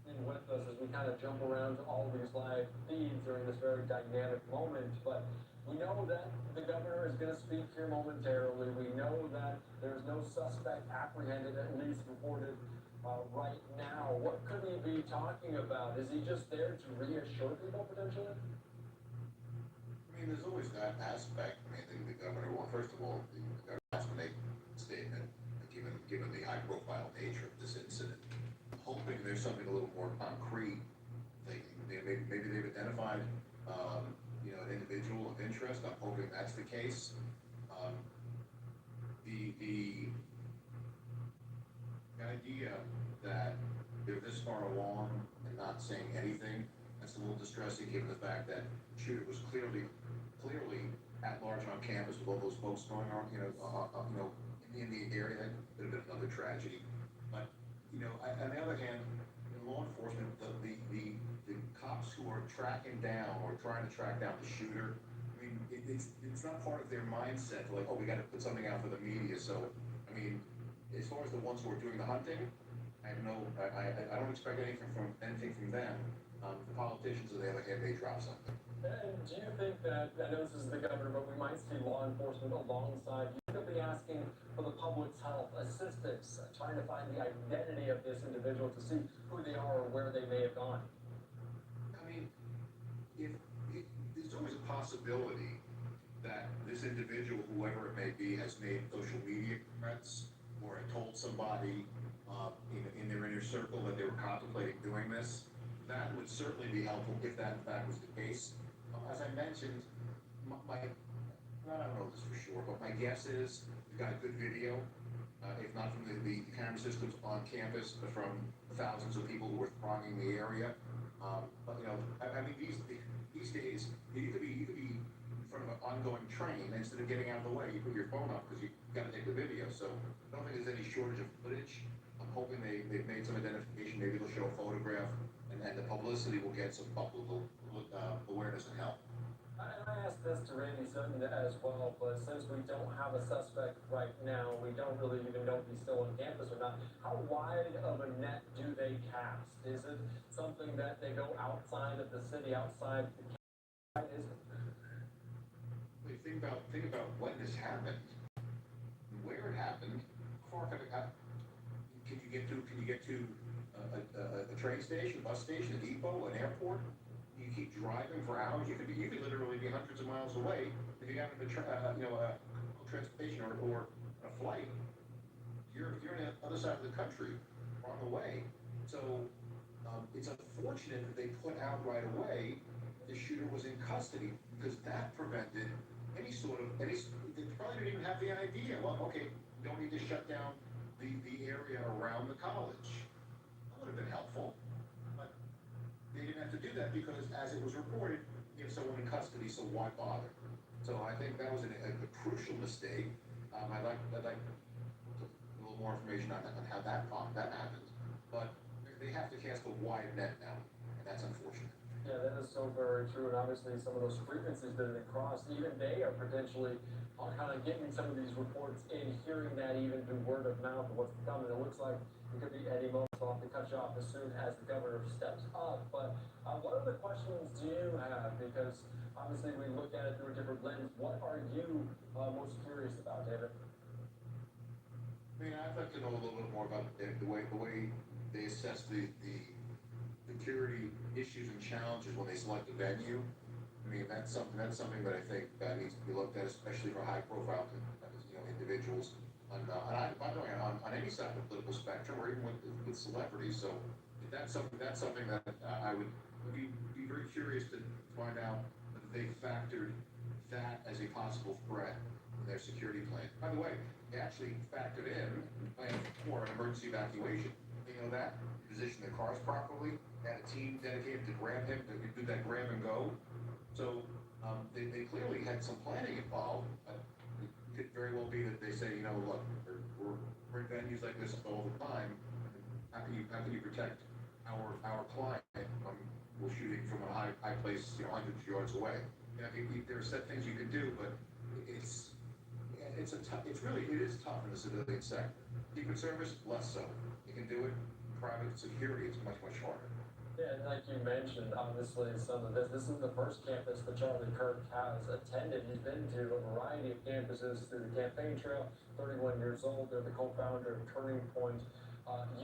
S3: And with us as we kind of jump around to all these live feeds during this very dynamic moment, but we know that the governor is going to speak here momentarily. We know that there's no suspect apprehended, at least reported right now. What could he be talking about? Is he just there to reassure people potentially?
S17: I mean, there's always that aspect. I mean, the governor, well, first of all, the governor has to make a statement, given the high-profile nature of this incident. Hoping there's something a little more concrete. Maybe they've identified, an individual of interest. I'm hoping that's the case. The idea that they're this far along and not saying anything, that's a little distressing given the fact that the shooter was clearly at large on campus with all those folks going on, in the area. That could have been another tragedy. But, on the other hand, in law enforcement, the cops who are tracking down or trying to track down the shooter, I mean, it's not part of their mindset, like, oh, we got to put something out for the media. So, I mean, as far as the ones who are doing the hunting, I don't expect anything from them. The politicians, on the other hand, they drop something.
S3: And do you think that, I know this is the governor, but we might see law enforcement alongside, you could be asking for the public's help, assistance, trying to find the identity of this individual to see who they are or where they may have gone?
S17: I mean, there's always a possibility that this individual, whoever it may be, has made social media threats or had told somebody in their inner circle that they were contemplating doing this. That would certainly be helpful if that in fact was the case. As I mentioned, I don't know this for sure, but my guess is we got a good video, if not from the camera systems on campus, but from thousands of people who were thronging the area. But I mean, these days, you could be in front of an ongoing train, and instead of getting out of the way, you put your phone up because you got to take the video. So I don't think there's any shortage of footage. I'm hoping they've made some identification. Maybe they'll show a photograph, and the publicity will get some public awareness and help.
S3: I asked this to Randy Sutton as well, but since we don't have a suspect right now, we don't really even know if he's still on campus or not. How wide of a net do they cast? Is it something that they go outside of the city, outside the campus? Is it?
S17: Wait, think about when this happened, where it happened. How far can you get to a train station, a bus station, a depot, an airport? You keep driving for hours. You could literally be hundreds of miles away if you got into a transportation or a flight. You're on the other side of the country, on the way. So it's unfortunate that they put out right away the shooter was in custody because that prevented any sort of they probably didn't even have the idea. Well, okay, we don't need to shut down the area around the college. That would have been helpful. They didn't have to do that because, as it was reported, you have someone in custody, so why bother? So I think that was a crucial mistake. I'd like a little more information on how that happened. But they have to cast a wide net now, and that's unfortunate.
S3: Yeah, that is so very true, and obviously some of those frequencies that they crossed, even they are potentially kind of getting some of these reports in, hearing that even through word of mouth of what's coming. It looks like it could be any moment off to cut you off as soon as the governor steps up. But what other questions do you have? Because obviously we look at it through a different lens. What are you most curious about, David?
S17: I mean, I'd like to know a little bit more about the way they assess the security issues and challenges when they select a venue. I mean, that's something that I think needs to be looked at, especially for high-profile individuals on any side of the political spectrum, or even with celebrities. So that's something that I would be very curious to find out whether they factored that as a possible threat in their security plan. By the way, they actually factored in plan for an emergency evacuation. You know that? Position the cars properly, had a team dedicated to grab him, to do that grab and go. So they clearly had some planning involved. It could very well be that they say, look, we're in venues like this all the time. How can you protect our client was shooting from a high place, hundreds of yards away. I mean, there are set things you can do, but it's it is tough in the civilian sector. Secret Service, less so. You can do it. Private security, it's much harder.
S16: Yeah, and like you mentioned, obviously some of this is the first campus that Charlie Kirk has attended. He's been to a variety of campuses through the campaign trail, 31 years old. They're the co-founder of Turning Point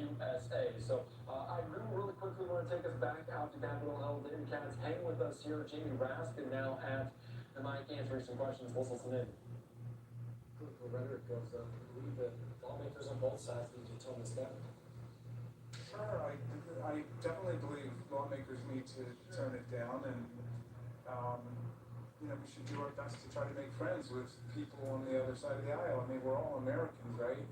S16: USA. So I really quickly want to take us back out to Capitol Hill. David Katz, hang with us here. Jamie Raskin now at the mic answering some questions. Let's listen in. Political rhetoric goes up. I believe that lawmakers on both sides need to tone this down.
S19: Sure, I definitely believe lawmakers need to tone it down, and we should do our best to try to make friends with people on the other side of the aisle. I mean, we're all Americans, right?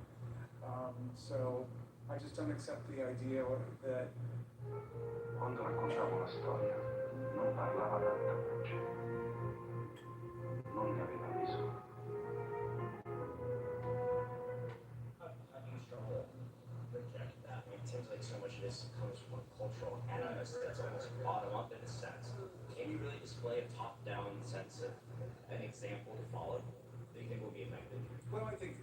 S19: So I just don't accept the idea that.
S8: Quando raccontavo la storia, non parlava tanta voce. Non ne aveva bisogno.
S18: How do you struggle reject that? I mean, it seems like so much of this comes from a cultural animus that's almost bottom up in a sense. Can you really display a top-down sense of an example to follow that you think will be effective?
S19: Well, I think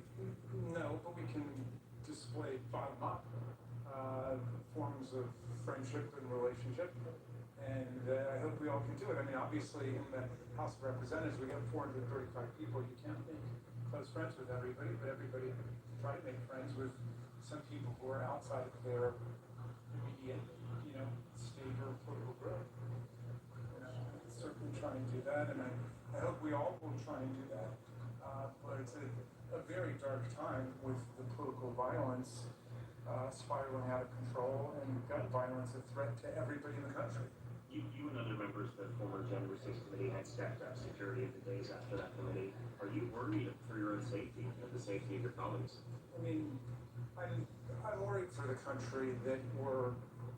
S19: no, but we can display bottom up forms of friendship and relationship, and I hope we all can do it. I mean, obviously, in the House of Representatives, we have 435 people. You can't make close friends with everybody, but everybody try to make friends with some people who are outside of their immediate, state or political group. Certainly try and do that, and I hope we all will try and do that. But it's a very dark time with the political violence spiraling out of control and gun violence a threat to everybody in the country.
S8: You and other members of the former January 6th committee had stepped up security in the days after that committee. Are you worried for your own safety and the safety of your colleagues?
S19: I mean, I'm worried for the country that we're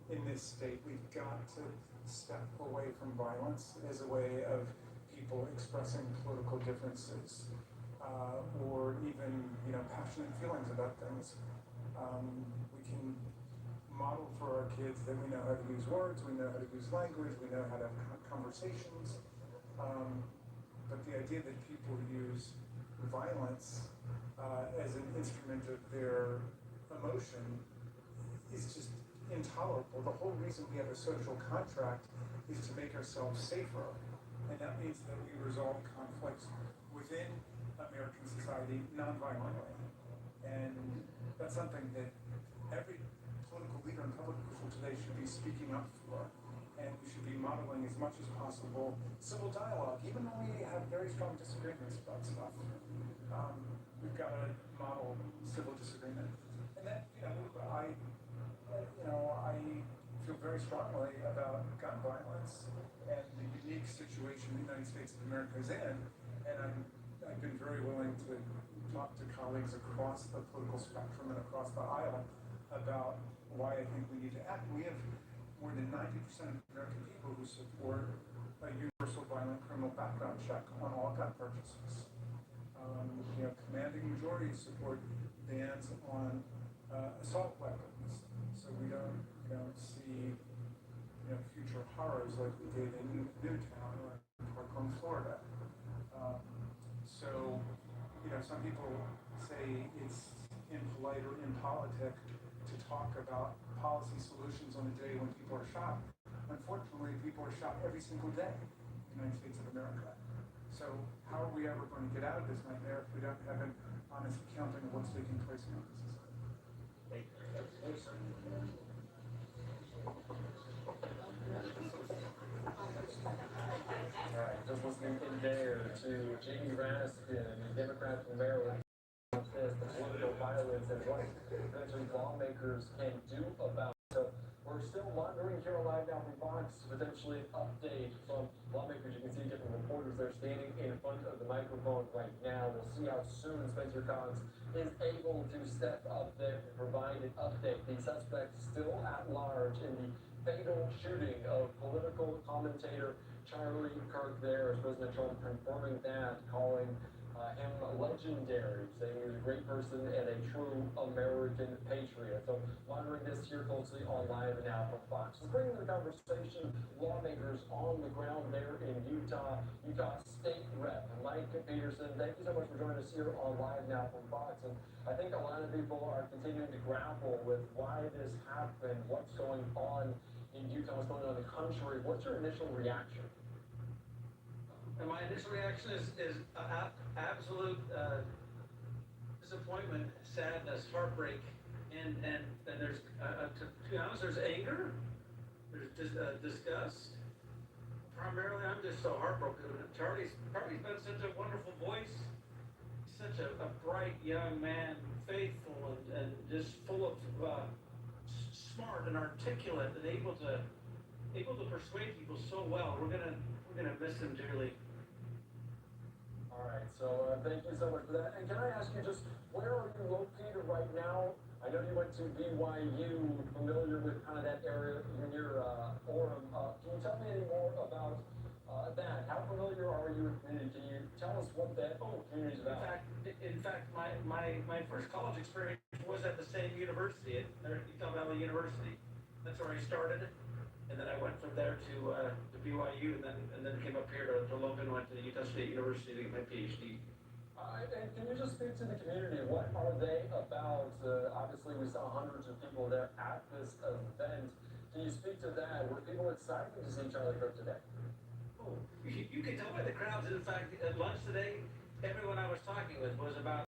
S19: in this state. We've got to step away from violence as a way of people expressing political differences or even passionate feelings about things. We can model for our kids that we know how to use words, we know how to use language, we know how to have conversations. But the idea that people use violence as an instrument of their emotion is just intolerable. The whole reason we have a social contract is to make ourselves safer, and that means that we resolve conflicts within American society nonviolently. And that's something that every political leader and public official today should be speaking up for, and we should be modeling as much as possible civil dialogue, even when we have very strong disagreements about stuff. We've got to model civil disagreement, and that I feel very strongly about gun violence and the unique situation the United States of America is in, and I've been very willing to talk to colleagues across the political spectrum and across the aisle about why I think we need to act. We have more than 90% of American people who support a universal violent criminal background check on all gun purchases. Commanding majorities support bans on assault weapons, so we don't see future horrors like we did in Newtown or Parkland, Florida. So some people say it's impolite or impolitic to talk about policy solutions on a day when people are shot. Unfortunately, people are shot every single day in the United States of America. So how are we ever going to get out of this nightmare if we don't have an honest accounting of what's taking place in our society?
S16: Alright, just listening in there to Jamie Raskin, a Democrat from Maryland. The political violence and what eventually lawmakers can do about it. So we're still monitoring here live now from Fox, potentially update from lawmakers. You can see different reporters there standing in front of the microphone right now. We'll see how soon Spencer Cox is able to step up there and provide an update. The suspect still at large in the fatal shooting of political commentator Charlie Kirk there, as President Trump confirming that, calling
S3: him legendary, saying he was a great person and a true American patriot. So monitoring this here closely on Live Now from Fox. Let's bring in the conversation lawmakers on the ground there in Utah. Utah State Rep Mike Peterson, thank you so much for joining us here on Live Now from Fox. And I think a lot of people are continuing to grapple with why this happened, what's going on in Utah, what's going on in the country. What's your initial reaction?
S20: And my initial reaction is absolute disappointment, sadness, heartbreak, and there's to be honest, there's anger, there's disgust. Primarily, I'm just so heartbroken. Charlie's been such a wonderful voice, such a bright young man, faithful and just full of smart and articulate and able to persuade people so well. We're gonna miss him dearly.
S3: All right, so thank you so much for that. And can I ask you just, where are you located right now? I know you went to BYU, familiar with kind of that area near Orem. Can you tell me any more about that? How familiar are you with the community? Can you tell us what that community is about?
S20: In fact, my first college experience was at the same university, at Utah Valley University. That's where I started. And then I went from there to BYU, and then came up here to Logan, went to Utah State University to get my PhD.
S3: And can you just speak to the community? What are they about? Obviously, we saw hundreds of people there at this event. Can you speak to that? Were people excited to see Charlie Kirk today?
S20: Oh, you can tell by the crowds. In fact, at lunch today, everyone I was talking with was about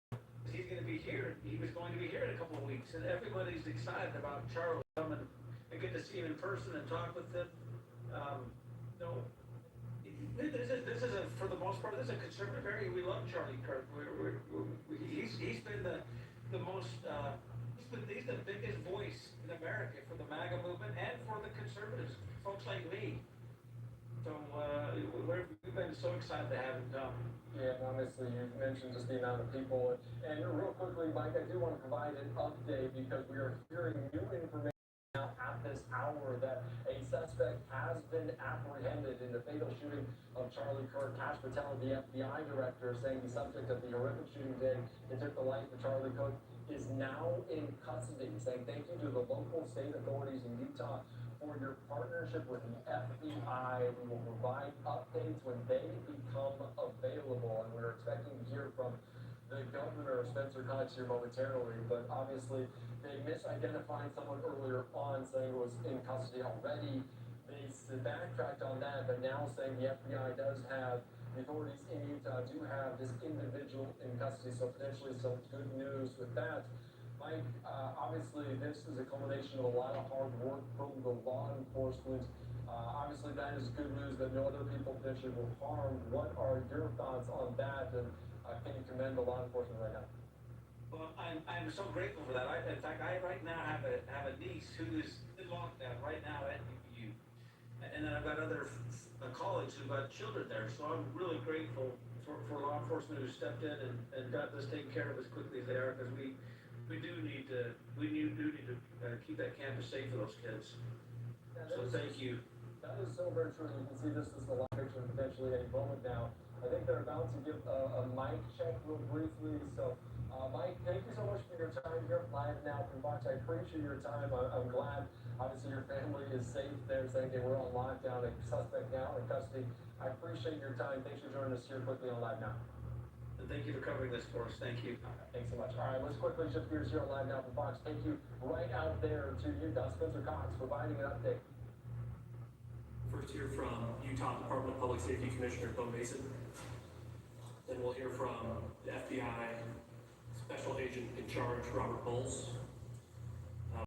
S20: he's going to be here. He was going to be here in a couple of weeks, and everybody's excited about Charlie coming and get to see him in person and talk with them. This is for the most part, this is a conservative area. We love Charlie Kirk. He's been the most, he's the biggest voice in America for the MAGA movement and for the conservatives, folks like me. So we've been so excited to have him come.
S3: Yeah, and obviously you mentioned just the amount of people. And real quickly, Mike, I do want to provide an update because we are hearing new information now at this hour that a suspect has been apprehended in the fatal shooting of Charlie Kirk. Cash Patel, the FBI director, saying the subject of the horrific shooting day that took the life of Charlie Kirk is now in custody, saying thank you to the local state authorities in Utah for your partnership with the FBI. We will provide updates when they become available, and we're expecting to hear from the governor, Spencer Cox, here momentarily, but obviously they misidentified someone earlier on, saying it was in custody already. They backtracked on that, but now saying the FBI does have, the authorities in Utah do have this individual in custody, so potentially some good news with that. Mike, obviously this is a culmination of a lot of hard work from the law enforcement. Obviously that is good news that no other people potentially were harmed. What are your thoughts on that, and can you commend the law enforcement right now?
S20: Well, I'm so grateful for that. In fact, I right now have a niece who is in lockdown right now at UU, and then I've got other colleagues who've got children there. So I'm really grateful for law enforcement who stepped in and got this taken care of as quickly as they are, because we do need to keep that campus safe for those kids.
S3: Yeah,
S20: so thank you.
S3: That is so very true. You can see this is the live picture potentially any moment now. I think they're about to give a mic check real briefly. So, Mike, thank you so much for your time here live now from Fox. I appreciate your time. I'm glad, obviously, your family is safe there, saying they were on lockdown, a suspect now in custody. I appreciate your time. Thanks for joining us here quickly on Live Now.
S20: And thank you for covering this for us. Thank you.
S3: Thanks so much. All right, let's quickly shift gears here on Live Now from Fox. Take you right out there to Utah. Spencer Cox providing an update.
S21: First hear from Utah Department of Public Safety Commissioner Bo Mason. Then we'll hear from the FBI Special Agent in Charge, Robert Bowles.